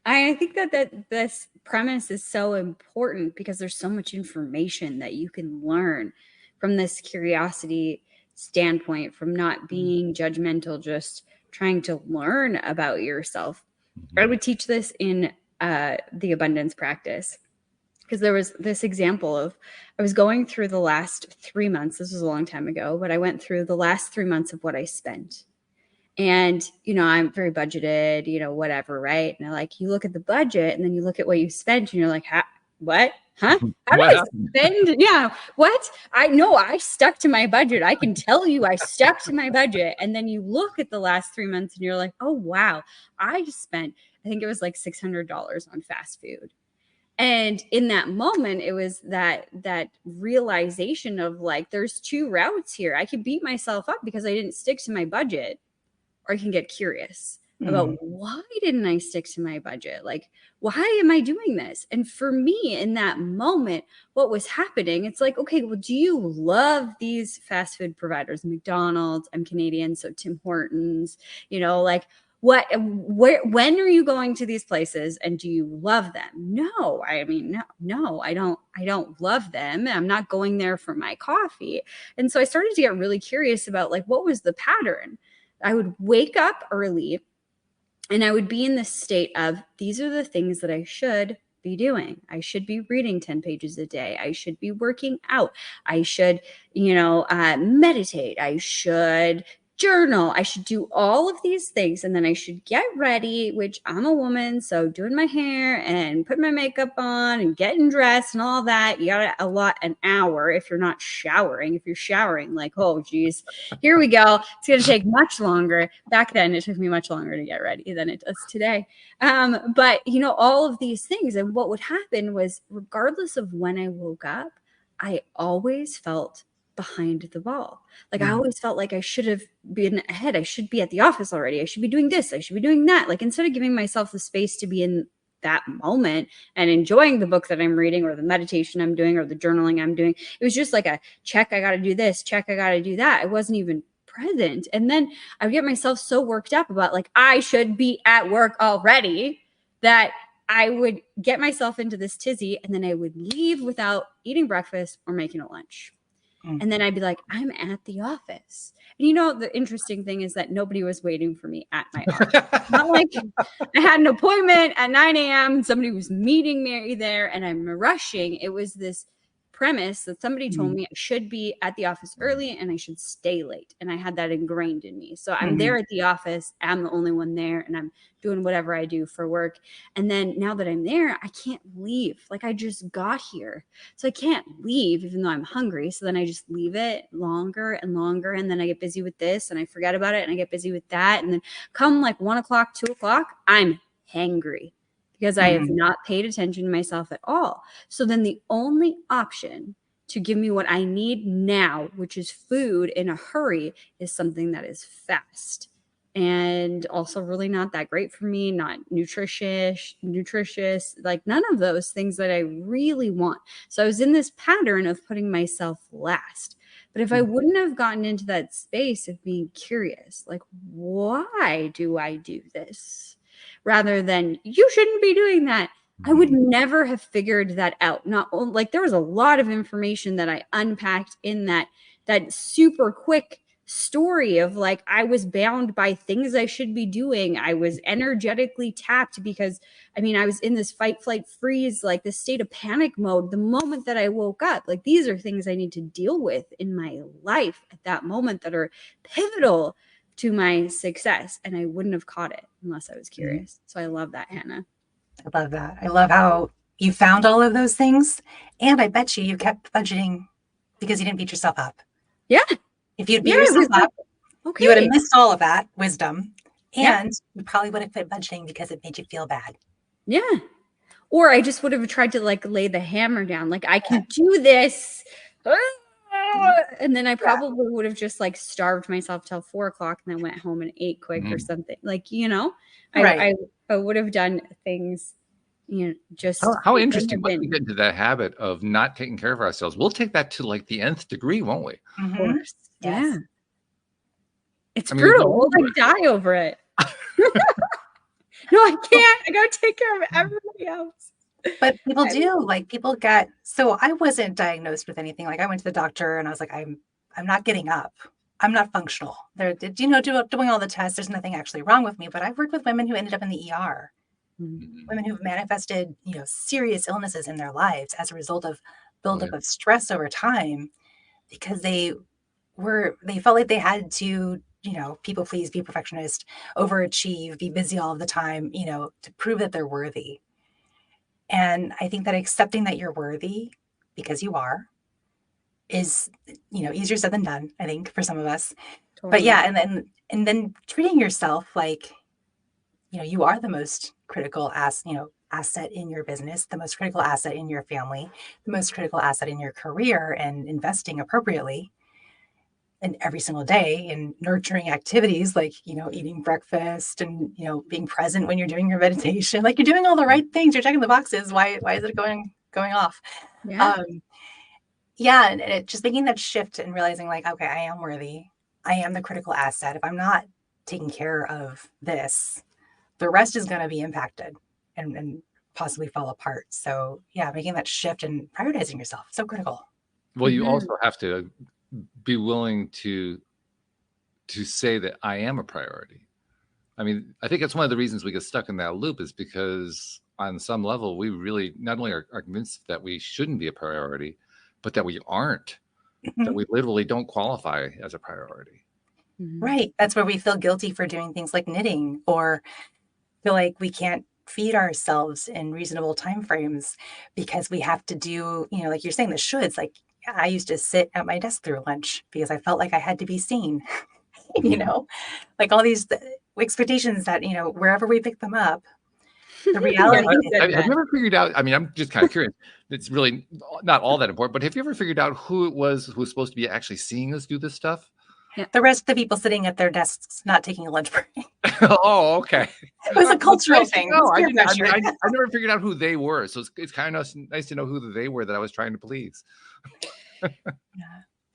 I think that this premise is so important because there's so much information that you can learn from this curiosity standpoint, from not being judgmental, just trying to learn about yourself. I would teach this in the abundance practice, because there was this example of, I was going through the last 3 months. This was a long time ago, but I went through the last 3 months of what I spent. And, I'm very budgeted, whatever, right? And you look at the budget and then you look at what you spent and you're like, what? Huh? How do I spend? Yeah. What? I stuck to my budget. I can tell you I stuck to my budget. And then you look at the last 3 months and you're like, oh, wow. I just spent, I think it was like $600 on fast food. And in that moment, it was that realization of there's two routes here. I could beat myself up because I didn't stick to my budget, or I can get curious about why didn't I stick to my budget? Why am I doing this? And for me in that moment, what was happening, it's like, okay, well, do you love these fast food providers? McDonald's, I'm Canadian, so Tim Hortons, when are you going to these places and do you love them? No, I don't love them. I'm not going there for my coffee. And so I started to get really curious about what was the pattern. I would wake up early and I would be in this state of, these are the things that I should be doing. I should be reading 10 pages a day. I should be working out. I should, meditate. I should journal. I should do all of these things. And then I should get ready, which I'm a woman. So doing my hair and putting my makeup on and getting dressed and all that, you got to allot an hour if you're not showering. If you're showering, oh, geez, here we go. It's going to take much longer. Back then, it took me much longer to get ready than it does today. But, all of these things. And what would happen was, regardless of when I woke up, I always felt behind the ball. I always felt like I should have been ahead. I should be at the office already. I should be doing this. I should be doing that. Instead of giving myself the space to be in that moment and enjoying the book that I'm reading or the meditation I'm doing or the journaling I'm doing, it was just a check. I got to do this. Check. I got to do that. I wasn't even present. And then I would get myself so worked up about I should be at work already, that I would get myself into this tizzy, and then I would leave without eating breakfast or making a lunch. And then I'd be like, I'm at the office. And you know, the interesting thing is that nobody was waiting for me at my office. Not like I had an appointment at 9 a.m. Somebody was meeting me there and I'm rushing. It was this premise that somebody told me I should be at the office early and I should stay late. And I had that ingrained in me. So I'm there at the office. I'm the only one there and I'm doing whatever I do for work. And then now that I'm there, I can't leave. Like I just got here. So I can't leave even though I'm hungry. So then I just leave it longer and longer. And then I get busy with this and I forget about it and I get busy with that. And then come like 1 o'clock, 2 o'clock, I'm hangry because I have not paid attention to myself at all. So then the only option to give me what I need now, which is food in a hurry, is something that is fast and also really not that great for me, not nutritious, like none of those things that I really want. So I was in this pattern of putting myself last. But if I wouldn't have gotten into that space of being curious, like, why do I do this? Rather than, you shouldn't be doing that, I would never have figured that out. Not only, like there was a lot of information that I unpacked in that super quick story of like, I was bound by things I should be doing. I was energetically tapped because I was in this fight, flight, freeze, like this state of panic mode. The moment that I woke up, like these are things I need to deal with in my life at that moment that are pivotal to my success. And I wouldn't have caught it unless I was curious. So I love that, Hannah. I love that. I love how you found all of those things. And I bet you kept budgeting because you didn't beat yourself up. Yeah. If you'd beat yourself up, okay, you would have missed all of that wisdom. And you probably would have quit budgeting because it made you feel bad. Yeah. Or I just would have tried to like lay the hammer down. Like I can do this. And then I probably would have just like starved myself till 4 o'clock and then went home and ate quick or something. Like, you know, I would have done things, you know, just how interesting once we get into that habit of not taking care of ourselves. We'll take that to like the nth degree, won't we? Of course. Yes. Yeah. It's brutal. We'll like die over it. No, I can't. I gotta take care of everybody else. But people do, like people get, so I wasn't diagnosed with anything. Like I went to the doctor and I was like, I'm not getting up. I'm not functional. They're, you know, doing all the tests. There's nothing actually wrong with me, but I've worked with women who ended up in the ER, women who've manifested, you know, serious illnesses in their lives as a result of buildup of stress over time because they felt like they had to, you know, people please, be perfectionist, overachieve, be busy all of the time, you know, to prove that they're worthy. And I think that accepting that you're worthy because you are is, you know, easier said than done, I think, for some of us. Totally. But yeah, and then treating yourself like, you know, you are the most critical asset in your business, the most critical asset in your family, the most critical asset in your career, and investing appropriately and every single day in nurturing activities like, you know, eating breakfast and, you know, being present when you're doing your meditation, like you're doing all the right things. You're checking the boxes. Why is it going off? Yeah. And it just making that shift and realizing like, okay, I am worthy. I am the critical asset. If I'm not taking care of this, the rest is going to be impacted and possibly fall apart. So yeah, making that shift and prioritizing yourself. So critical. Well, you also have to be willing to say that I am a priority. I mean, I think it's one of the reasons we get stuck in that loop is because on some level, we really not only are convinced that we shouldn't be a priority, but that we aren't, that we literally don't qualify as a priority. Right. That's where we feel guilty for doing things like knitting or feel like we can't feed ourselves in reasonable timeframes because we have to do, you know, like you're saying, the shoulds. Like I used to sit at my desk through lunch because I felt like I had to be seen, you know, like all these expectations that, you know, wherever we pick them up, the reality is have you ever figured out, I mean, I'm just kind of curious, it's really not all that important, but have you ever figured out who it was who was supposed to be actually seeing us do this stuff? The rest of the people sitting at their desks, not taking a lunch break. Oh, okay. It was a cultural thing. No, I never figured out who they were. So it's kind of nice to know who they were that I was trying to please.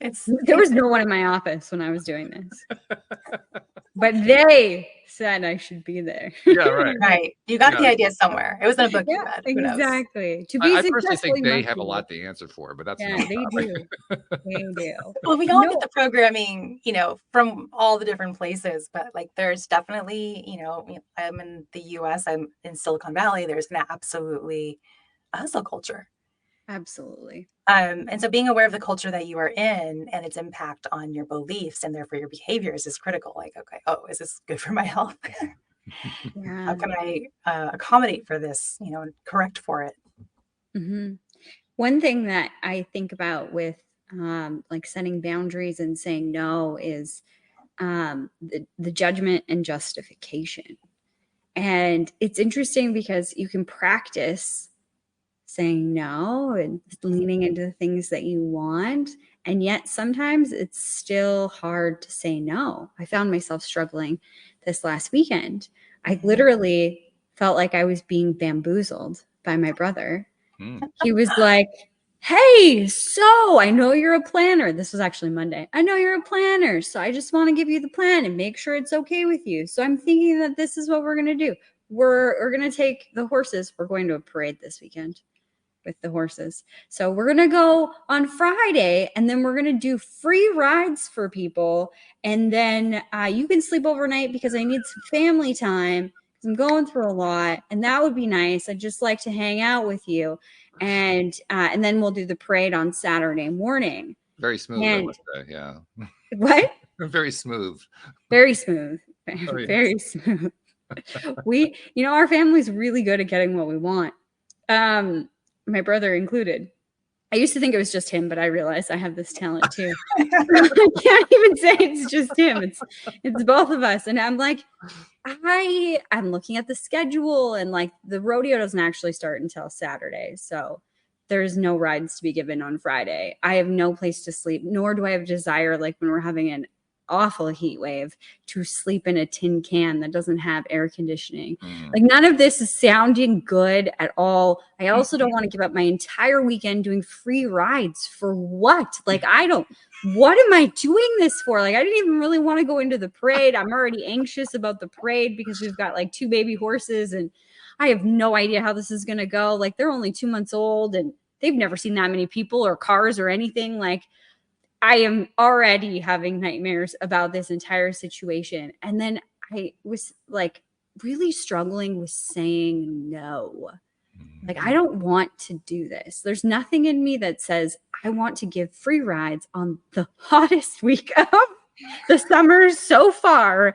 There was no one in my office when I was doing this, but they said I should be there. Yeah, right. Right. You got Yeah. the idea somewhere. It was in a book you Yeah, read. Who knows? exactly. To be I personally successful, think you they must have a be lot there. to answer for, but that's Yeah, another they topic. do. They do. Well, we all get No, the programming, from all the different places, but like there's definitely, I'm in the US, I'm in Silicon Valley, there's an absolutely a hustle culture. absolutely. And so being aware of the culture that you are in and its impact on your beliefs and therefore your behaviors is critical. Like, okay, oh, is this good for my health? Yeah. How can I accommodate for this, and correct for it? hmm One thing that I think about with like setting boundaries and saying no is the judgment and justification. And it's interesting because you can practice saying no and leaning into the things that you want. And yet sometimes it's still hard to say no. I found myself struggling this last weekend. I literally felt like I was being bamboozled by my brother. He was like, "Hey, so I know you're a planner." This was actually Monday. "I know you're a planner, so I just want to give you the plan and make sure it's okay with you. So I'm thinking that this is what we're going to do. We're going to take the horses. We're going to a parade this weekend with the horses. So we're going to go on Friday and then we're going to do free rides for people. And then you can sleep overnight because I need some family time because I'm going through a lot. And that would be nice. I'd just like to hang out with you. And then we'll do the parade on Saturday morning." Very smooth, I And must say. Yeah. what? Very smooth. Very smooth. Oh, yes. Very smooth. Our family's really good at getting what we want. My brother included. I used to think it was just him, but I realized I have this talent too. I can't even say it's just him. It's both of us. And I'm like, I'm looking at the schedule and like the rodeo doesn't actually start until Saturday. So there's no rides to be given on Friday. I have no place to sleep, nor do I have desire, like when we're having an awful heat wave, to sleep in a tin can that doesn't have air conditioning. Like none of this is sounding good at all. I also don't want to give up my entire weekend doing free rides for what? Like what am I doing this for? Like I didn't even really want to go into the parade. I'm already anxious about the parade because we've got like 2 baby horses and I have no idea how this is going to go. Like they're only 2 months old and they've never seen that many people or cars or anything. Like I am already having nightmares about this entire situation. And then I was like really struggling with saying no. Like, I don't want to do this. There's nothing in me that says I want to give free rides on the hottest week of the summer so far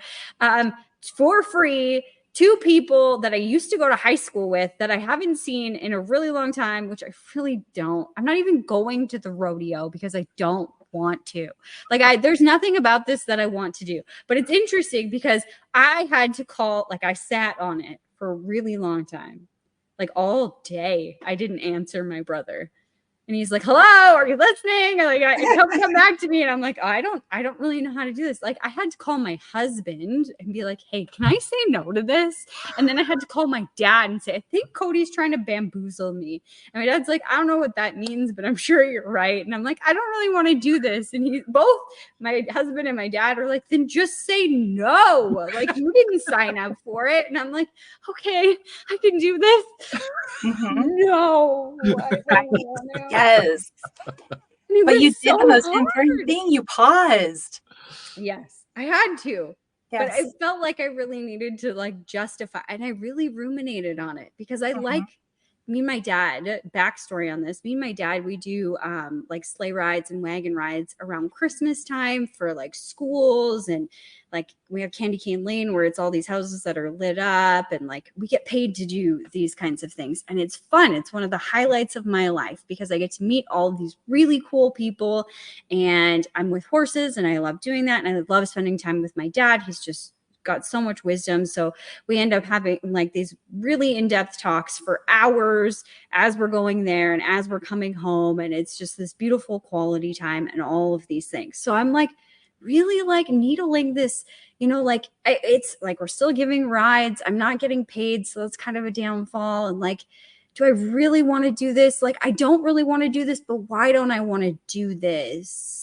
for free to people that I used to go to high school with that I haven't seen in a really long time, which I really don't. I'm not even going to the rodeo because I don't want to. Like there's nothing about this that I want to do. But it's interesting because I had to call, like I sat on it for a really long time. Like all day I didn't answer my brother. And he's like, "Hello, are you listening?" And like, come back to me. And I'm like, I don't really know how to do this. Like I had to call my husband and be like, "Hey, can I say no to this?" And then I had to call my dad and say, "I think Cody's trying to bamboozle me." And my dad's like, "I don't know what that means, but I'm sure you're right." And I'm like, "I don't really want to do this." And both my husband and my dad are like, "Then just say no. Like you didn't sign up for it." And I'm like, "Okay, I can do this." No, I don't want to. Yes. But you did the most important thing. You paused. Yes, I had to. Yes. But I felt like I really needed to like justify, and I really ruminated on it because I like me and my dad, backstory on this, me and my dad, we do like sleigh rides and wagon rides around Christmas time for like schools. And like we have Candy Cane Lane where it's all these houses that are lit up and like we get paid to do these kinds of things. And it's fun. It's one of the highlights of my life because I get to meet all of these really cool people and I'm with horses and I love doing that. And I love spending time with my dad. He's just got so much wisdom. So we end up having like these really in-depth talks for hours as we're going there and as we're coming home. And it's just this beautiful quality time and all of these things. So I'm like really like needling this, like it's like we're still giving rides. I'm not getting paid. So that's kind of a downfall. And like, do I really want to do this? Like, I don't really want to do this, but why don't I want to do this?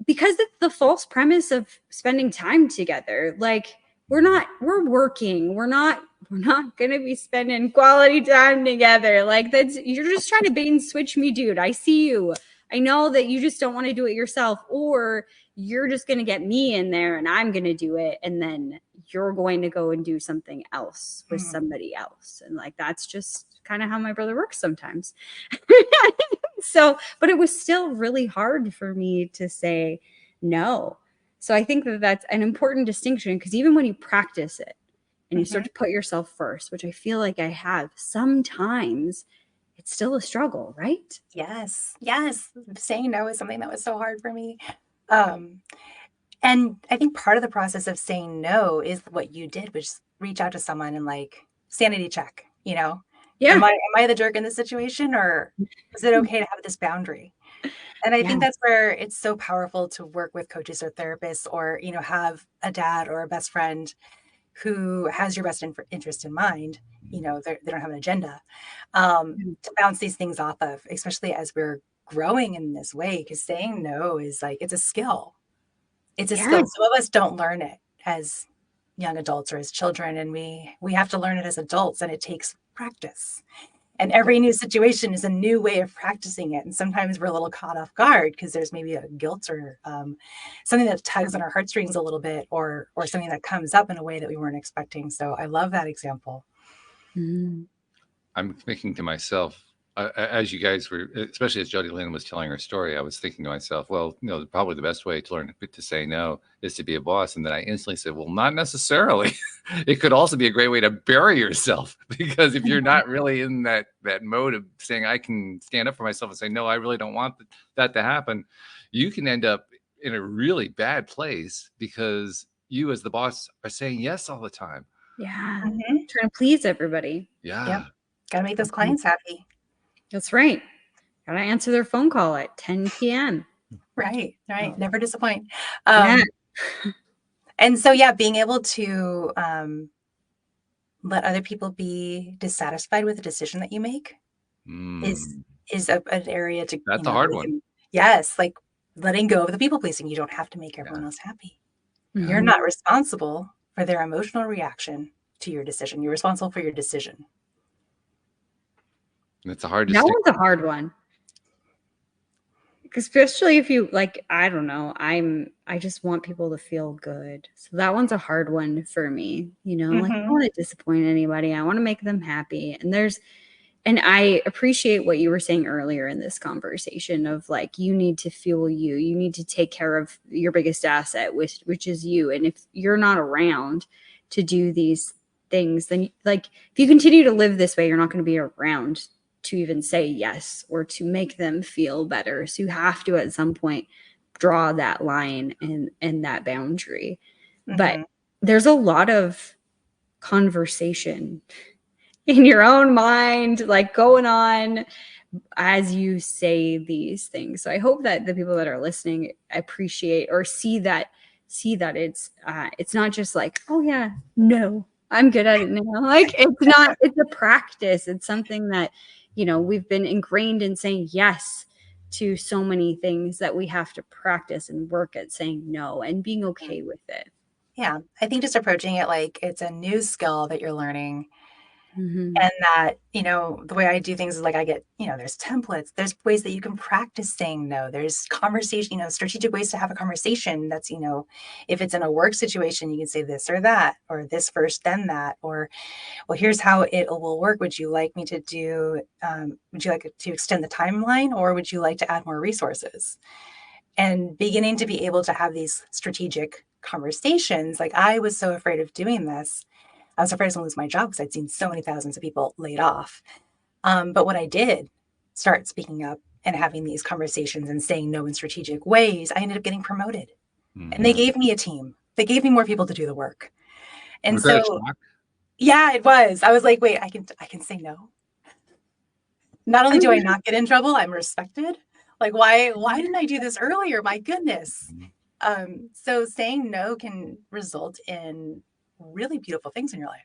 Because it's the false premise of spending time together. Like we're working. We're not going to be spending quality time together. Like you're just trying to bait and switch me, dude. I see you. I know that you just don't want to do it yourself, or you're just going to get me in there and I'm going to do it. And then you're going to go and do something else with somebody else. And like, that's just kind of how my brother works sometimes. So, but it was still really hard for me to say no. So I think that that's an important distinction, because even when you practice it and you start to put yourself first, which I feel like I have, sometimes it's still a struggle, right? Yes. Saying no is something that was so hard for me. And I think part of the process of saying no is what you did, which is reach out to someone and like sanity check, you know? Yeah. Am I the jerk in this situation, or is it okay to have this boundary? And I think that's where it's so powerful to work with coaches or therapists, or, you know, have a dad or a best friend who has your best interest in mind. You know, they don't have an agenda to bounce these things off of, especially as we're growing in this way, because saying no is like, it's a skill. It's a skill. Some of us don't learn it as young adults or as children, and we have to learn it as adults, and it takes practice. And every new situation is a new way of practicing it. And sometimes we're a little caught off guard because there's maybe a guilt or something that tugs on our heartstrings a little bit, or something that comes up in a way that we weren't expecting. So I love that example. I'm thinking to myself, as you guys were, especially as Jodie Lynn was telling her story, I was thinking to myself, well, you know, probably the best way to learn to say no is to be a boss. And then I instantly said, well, not necessarily. It could also be a great way to bury yourself, because if you're not really in that mode of saying, I can stand up for myself and say, no, I really don't want that to happen, you can end up in a really bad place because you as the boss are saying yes all the time. Yeah. Trying to please everybody. Yeah. Yep. Got to make those clients happy. That's right. Got to answer their phone call at 10 p.m. Right. Never disappoint. Yeah. And so, being able to let other people be dissatisfied with the decision that you make is an area to. That's a hard one. Yes, like letting go of the people pleasing. You don't have to make everyone else happy. You're not responsible for their emotional reaction to your decision. You're responsible for your decision. It's a hard. That one's a hard one. Especially if you like, I don't know, I just want people to feel good. So that one's a hard one for me, you know, like I don't want to disappoint anybody. I want to make them happy. And I appreciate what you were saying earlier in this conversation of like, you need to fuel you need to take care of your biggest asset, which is you. And if you're not around to do these things, then like, if you continue to live this way, you're not going to be around to even say yes or to make them feel better. So you have to at some point draw that line and that boundary. But there's a lot of conversation in your own mind, like going on as you say these things. So I hope that the people that are listening appreciate or see that it's not just like, oh yeah, no, I'm good at it now. Like it's a practice. It's something that, you know, we've been ingrained in saying yes to so many things that we have to practice and work at saying no and being okay with it. Yeah. I think just approaching it like it's a new skill that you're learning. And that, you know, the way I do things is like I get, you know, there's templates, there's ways that you can practice saying no. There's conversation, you know, strategic ways to have a conversation. That's, you know, if it's in a work situation, you can say this or that, or this first, then that, or, well, here's how it will work. Would you like me to do, would you like to extend the timeline, or would you like to add more resources? And beginning to be able to have these strategic conversations. Like I was so afraid of doing this. I was afraid I was going to lose my job because I'd seen so many thousands of people laid off. But when I did start speaking up and having these conversations and saying no in strategic ways, I ended up getting promoted. And they gave me a team. They gave me more people to do the work. And was so, that a shock? Yeah, it was. I was like, wait, I can say no. Not only do I not get in trouble, I'm respected. Like, why didn't I do this earlier? My goodness. So saying no can result in really beautiful things in your life.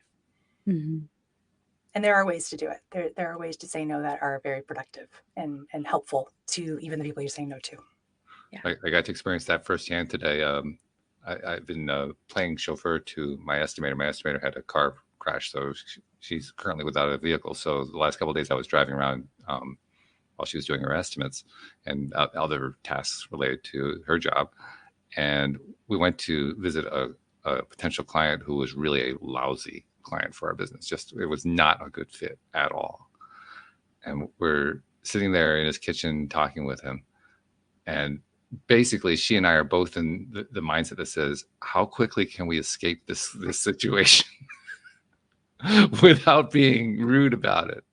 And there are ways to do it. There are ways to say no that are very productive and helpful to even the people you're saying no to. I got to experience that firsthand today. I've been playing chauffeur to my estimator. My estimator had a car crash, so she's currently without a vehicle. So the last couple of days I was driving around while she was doing her estimates and other tasks related to her job. And we went to visit a potential client who was really a lousy client for our business. Just, it was not a good fit at all. And we're sitting there in his kitchen talking with him. And basically, she and I are both in the mindset that says, how quickly can we escape this situation without being rude about it?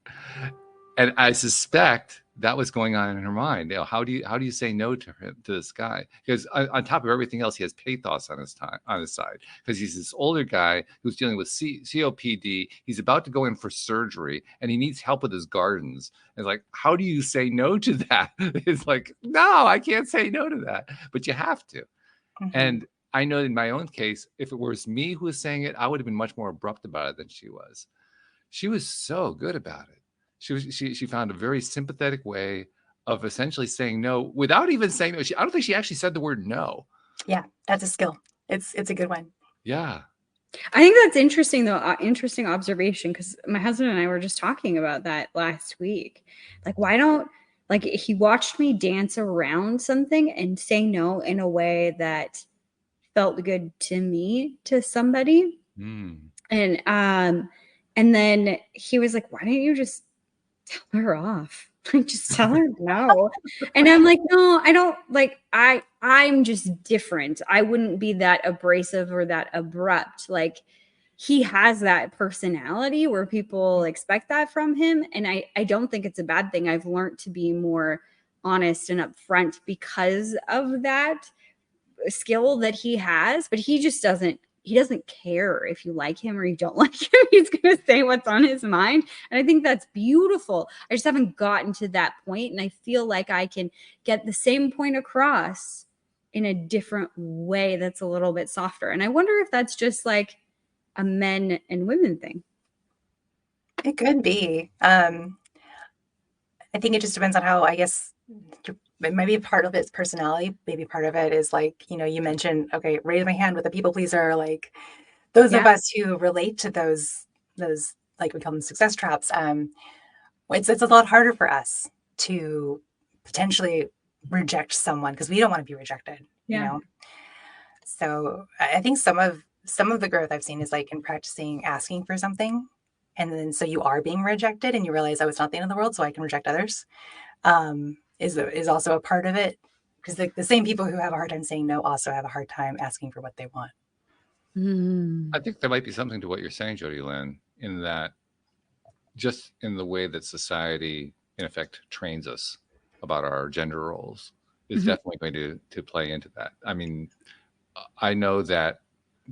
And I suspect that was going on in her mind. You know, how do you say no to this guy? Because on top of everything else, he has pathos on his side, because he's this older guy who's dealing with COPD. He's about to go in for surgery, and he needs help with his gardens. And it's like, how do you say no to that? It's like, no, I can't say no to that, but you have to. Mm-hmm. And I know in my own case, if it was me who was saying it, I would have been much more abrupt about it than she was. She was so good about it. She found a very sympathetic way of essentially saying no without even saying no. I don't think she actually said the word no. Yeah, that's a skill. It's a good one. Yeah. I think that's interesting, though. Interesting observation, because my husband and I were just talking about that last week. Like, why don't, like, he watched me dance around something and say no in a way that felt good to me, to somebody. And then he was like, why don't you just tell her off? Like, just tell her no. And I'm like, no, I don't, like, I'm just different. I wouldn't be that abrasive or that abrupt. Like, he has that personality where people expect that from him. And I don't think it's a bad thing. I've learned to be more honest and upfront because of that skill that he has, but he just doesn't care if you like him or you don't like him. He's going to say what's on his mind. And I think that's beautiful. I just haven't gotten to that point. And I feel like I can get the same point across in a different way that's a little bit softer. And I wonder if that's just like a men and women thing. It could be. I think it just depends on how, I guess, maybe part of it's personality. Maybe part of it is like, you know, you mentioned, okay, raise my hand with a people pleaser. Like those of us who relate to those, like we call them success traps. It's a lot harder for us to potentially reject someone because we don't want to be rejected, you know? So I think some of the growth I've seen is like in practicing asking for something. And then, so you are being rejected and you realize, oh, it's not the end of the world, so I can reject others. Is also a part of it, because the same people who have a hard time saying no also have a hard time asking for what they want. I think there might be something to what you're saying, Jodie Lynn, in that just in the way that society, in effect, trains us about our gender roles is definitely going to play into that. I mean, I know that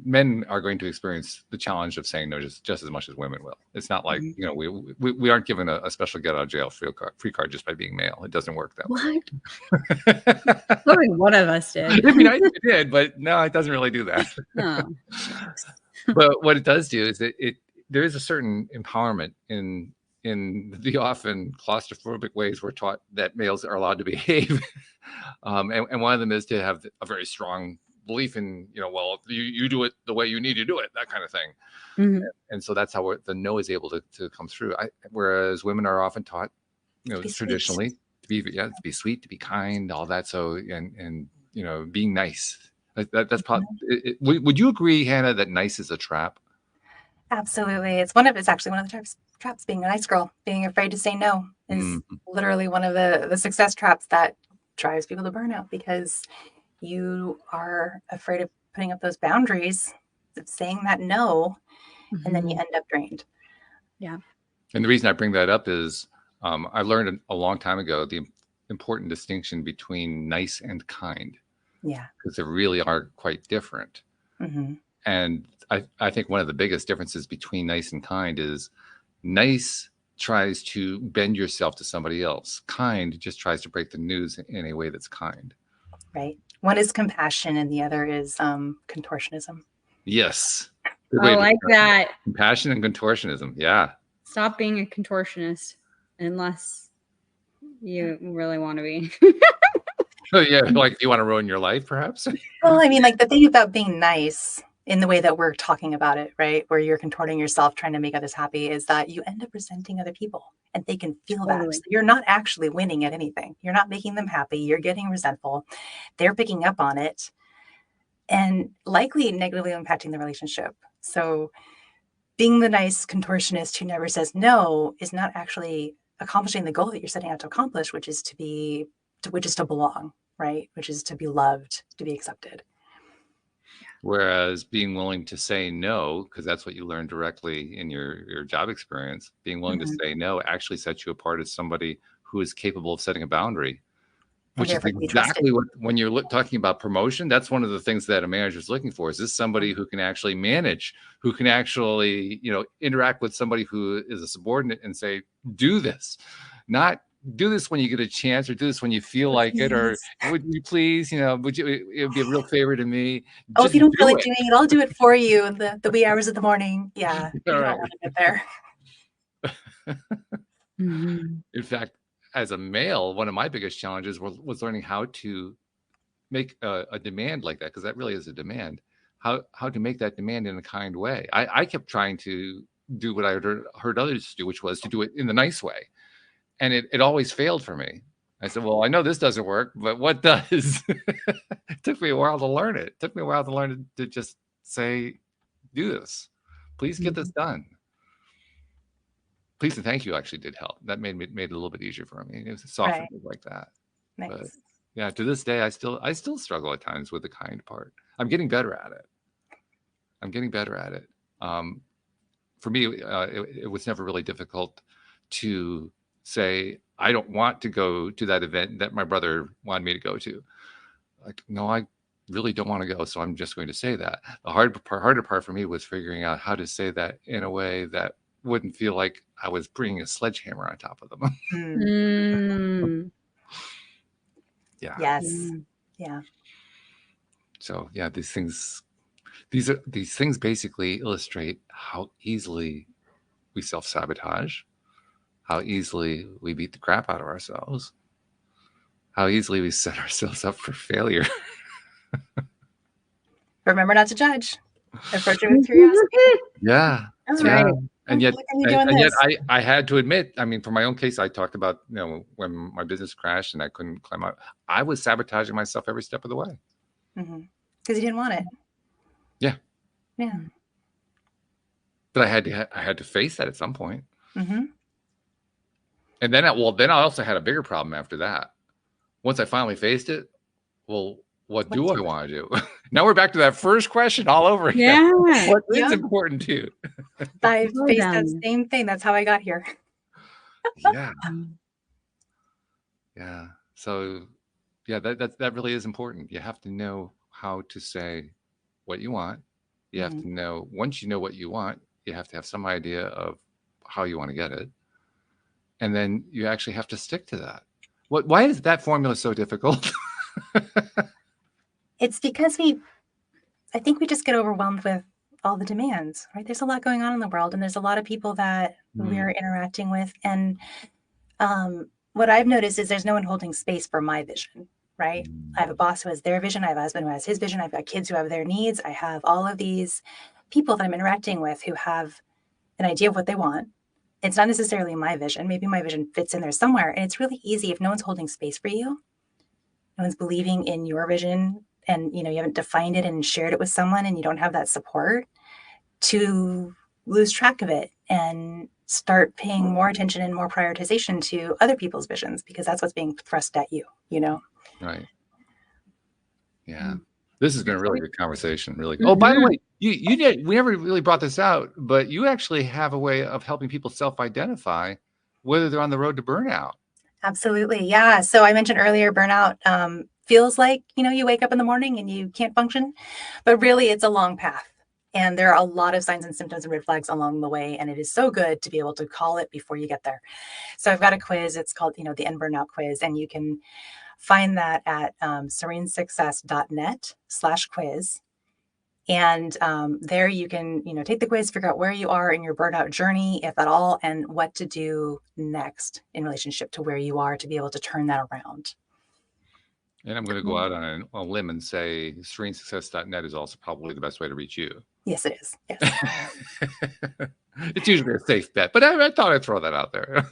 men are going to experience the challenge of saying no just as much as women will. It's not like, you know, we aren't given a special get out of jail free card just by being male. It doesn't work that way. What? One of us did. I mean, I did, but no, it doesn't really do that. No. But what it does do is there is a certain empowerment in the often claustrophobic ways we're taught that males are allowed to behave. And one of them is to have a very strong belief in, you know, well, you do it the way you need to do it, that kind of thing. And so that's how the no is able to come through. Whereas women are often taught, you know, traditionally to be sweet, to be kind, all that. So, and you know, being nice. That's probably, would you agree, Hannah, that nice is a trap? Absolutely. It's actually one of the traps, being a nice girl, being afraid to say no is literally one of the success traps that drives people to burnout, because you are afraid of putting up those boundaries, of saying that no, and then you end up drained. Yeah. And the reason I bring that up is I learned a long time ago the important distinction between nice and kind. Yeah. Because they really are quite different. And I think one of the biggest differences between nice and kind is nice tries to bend yourself to somebody else. Kind just tries to break the news in a way that's kind. Right. One is compassion and the other is contortionism. Yes. I like that. Compassion and contortionism. Yeah. Stop being a contortionist unless you really want to be. Yeah, like, you want to ruin your life, perhaps? Well, I mean, like the thing about being nice in the way that we're talking about it, right? Where you're contorting yourself trying to make others happy is that you end up resenting other people and they can feel that. Totally. So you're not actually winning at anything. You're not making them happy. You're getting resentful. They're picking up on it and likely negatively impacting the relationship. So being the nice contortionist who never says no is not actually accomplishing the goal that you're setting out to accomplish, which is to belong, right? Which is to be loved, to be accepted. Whereas being willing to say no, because that's what you learn directly in your job experience, being willing to say no actually sets you apart as somebody who is capable of setting a boundary, And which is therefore to be trusted. exactly what, when you're talking about promotion, that's one of the things that a manager is looking for. Is this somebody who can actually manage, who can actually, interact with somebody who is a subordinate and say, do this, not do this when you get a chance, or do this when you feel like it, or would you please, would you, it would be a real favor to me. Oh, if you don't feel like do doing it, I'll do it for you in the wee hours of the morning. Yeah, you All don't right. want to get there. Mhm. In fact, as a male, one of my biggest challenges was learning how to make a demand like that, because that really is a demand. How to make that demand in a kind way. I kept trying to do what I heard others do, which was to do it in the nice way. And it always failed for me. I said, well, I know this doesn't work, but what does? It took me a while to learn it. It took me a while to learn to just say, do this. Please get this done. Please and thank you actually did help. That made it a little bit easier for me. It was a soft Right. like that. Nice. But yeah, to this day, I still struggle at times with the kind part. I'm getting better at it. For me, it was never really difficult to say, I don't want to go to that event that my brother wanted me to go to. Like, no, I really don't want to go, so I'm just going to say that. The harder part for me was figuring out how to say that in a way that wouldn't feel like I was bringing a sledgehammer on top of them. Mm. Yeah. Yes. Mm. Yeah. So yeah, these things basically illustrate how easily we self-sabotage, how easily we beat the crap out of ourselves, how easily we set ourselves up for failure. Remember not to judge. Approach it with curiosity. Yeah. That's yeah. right. And yet, Look at me doing yet this. I had to admit, I mean, for my own case, I talked about, when my business crashed and I couldn't climb out, I was sabotaging myself every step of the way. Because you didn't want it. Yeah. Yeah. But I had to face that at some point. Mm-hmm. And then I also had a bigger problem after that. Once I finally faced it, well, what do I want to do? Now we're back to that first question all over again. Yeah. What is important to you? I Slow faced down. that same thing. That's how I got here. Yeah. Yeah. So yeah, that really is important. You have to know how to say what you want. You have to know, once you know what you want, you have to have some idea of how you want to get it. And then you actually have to stick to that. Why is that formula so difficult? It's because I think we just get overwhelmed with all the demands, right? There's a lot going on in the world, and there's a lot of people that we're interacting with. And what I've noticed is there's no one holding space for my vision, right? I have a boss who has their vision. I have a husband who has his vision. I've got kids who have their needs. I have all of these people that I'm interacting with who have an idea of what they want. It's not necessarily my vision. Maybe my vision fits in there somewhere. And it's really easy if no one's holding space for you, no one's believing in your vision, and you haven't defined it and shared it with someone, and you don't have that support, to lose track of it and start paying more attention and more prioritization to other people's visions, because that's what's being thrust at you, Right. Yeah. This has been a really good conversation. Really. Oh, by the way, we never really brought this out, but you actually have a way of helping people self-identify whether they're on the road to burnout. Absolutely. Yeah. So I mentioned earlier, burnout feels like, you wake up in the morning and you can't function, but really it's a long path. And there are a lot of signs and symptoms and red flags along the way. And it is so good to be able to call it before you get there. So I've got a quiz. It's called, the End Burnout Quiz. And you can find that at serenesuccess.net/quiz. And there you can, take the quiz, figure out where you are in your burnout journey, if at all, and what to do next in relationship to where you are to be able to turn that around. And I'm going to go out on a limb and say serenesuccess.net is also probably the best way to reach you. Yes, it is. Yes. It's usually a safe bet, but I thought I'd throw that out there.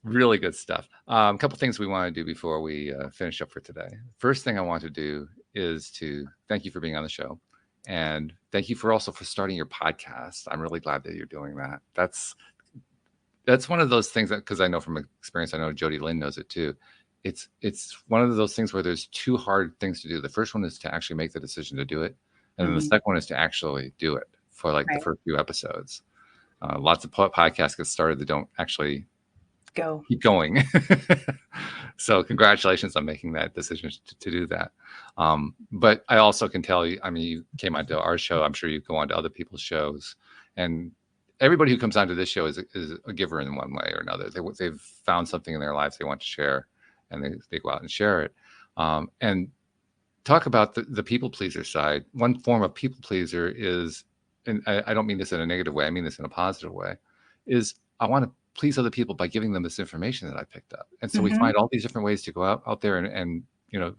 Really good stuff. A couple things we want to do before we finish up for today. First thing I want to do is to thank you for being on the show. And thank you for starting your podcast. I'm really glad that you're doing that. That's one of those things that, because I know from experience, I know Jodie Lynn knows it too. It's one of those things where there's two hard things to do. The first one is to actually make the decision to do it. And then the second one is to actually do it for like the first few episodes. Lots of podcasts get started that don't actually keep going. So congratulations on making that decision to do that. But I also can tell you, I mean, you came onto our show. I'm sure you go on to other people's shows, and everybody who comes onto this show is a giver in one way or another. They've found something in their lives they want to share, and they go out and share it. And talk about the people pleaser side. One form of people pleaser is, and I don't mean this in a negative way, I mean this in a positive way, is I want to please other people by giving them this information that I picked up. And so we find all these different ways to go out there and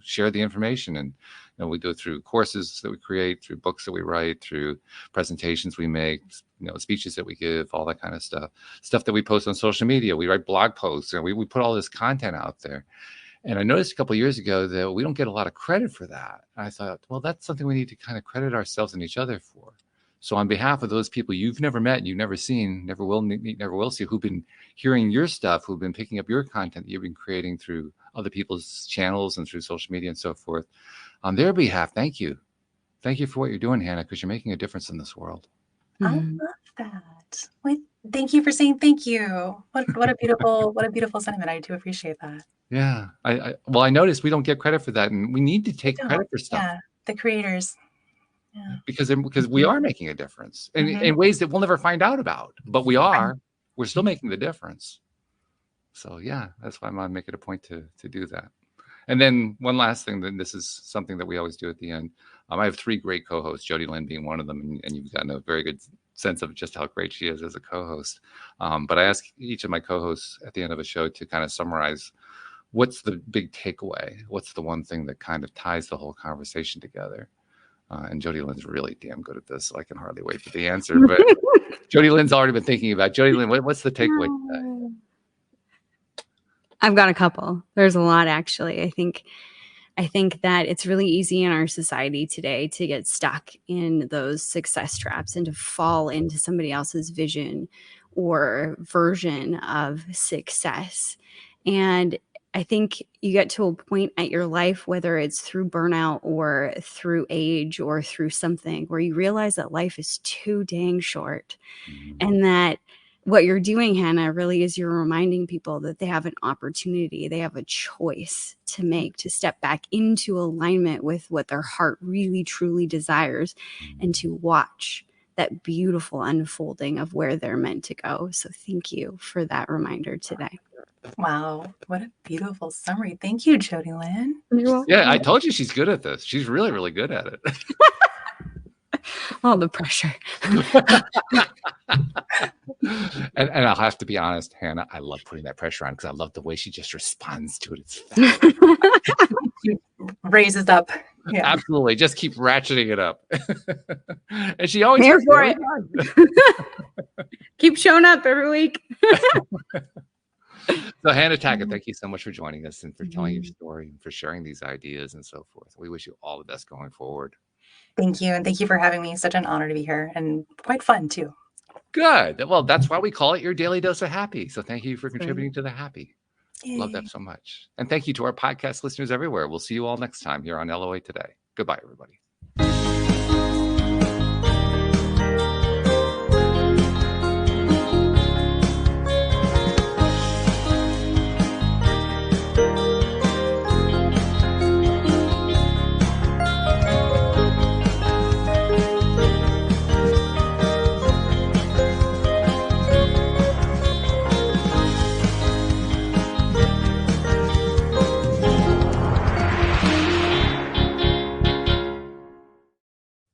share the information. And we go through courses that we create, through books that we write, through presentations we make, speeches that we give, all that kind of stuff that we post on social media. We write blog posts, and we put all this content out there. And I noticed a couple of years ago that we don't get a lot of credit for that. And I thought, well, that's something we need to kind of credit ourselves and each other for. So on behalf of those people you've never met, you've never seen, never will meet, never will see, who've been hearing your stuff, who've been picking up your content that you've been creating through other people's channels and through social media and so forth, on their behalf, thank you. Thank you for what you're doing, Hannah, because you're making a difference in this world. I love that. Thank you for saying thank you. What a beautiful sentiment. I do appreciate that. Yeah. I noticed we don't get credit for that, and we need to take credit for stuff. Yeah, the creators. Yeah. Because we are making a difference in ways that we'll never find out about, but we're still making the difference. So yeah, that's why I'm going to make it a point to do that. And then one last thing, then this is something that we always do at the end. I have 3 great co-hosts, Jodie Lynn being one of them, and you've gotten a very good sense of just how great she is as a co-host. But I ask each of my co-hosts at the end of a show to kind of summarize what's the big takeaway, what's the one thing that kind of ties the whole conversation together. And Jodie Lynn's really damn good at this, so I can hardly wait for the answer. But Jodie Lynn's already been thinking about. Jodie Lynn, what's the takeaway today? I've got a couple. There's a lot, actually. I think that it's really easy in our society today to get stuck in those success traps and to fall into somebody else's vision or version of success. And I think you get to a point at your life, whether it's through burnout or through age or through something, where you realize that life is too dang short. And that what you're doing, Hannah, really is you're reminding people that they have an opportunity, they have a choice to make, to step back into alignment with what their heart really, truly desires, and to watch that beautiful unfolding of where they're meant to go. So thank you for that reminder today. Wow, what a beautiful summary. Thank you, Jodie Lynn. Yeah, I told you she's good at this. She's really, really good at it. All the pressure. and I'll have to be honest, Hannah, I love putting that pressure on because I love the way she just responds to it. It's She raises up. Yeah. Absolutely. Just keep ratcheting it up. And she always here for it. Keep showing up every week. So Hannah Tackett, thank you so much for joining us and for telling your story and for sharing these ideas and so forth. We wish you all the best going forward. Thank you. And thank you for having me. Such an honor to be here, and quite fun too. Good. Well, that's why we call it your daily dose of happy. So thank you for contributing to the happy. Yay. Love that so much. And thank you to our podcast listeners everywhere. We'll see you all next time here on LOA Today. Goodbye, everybody.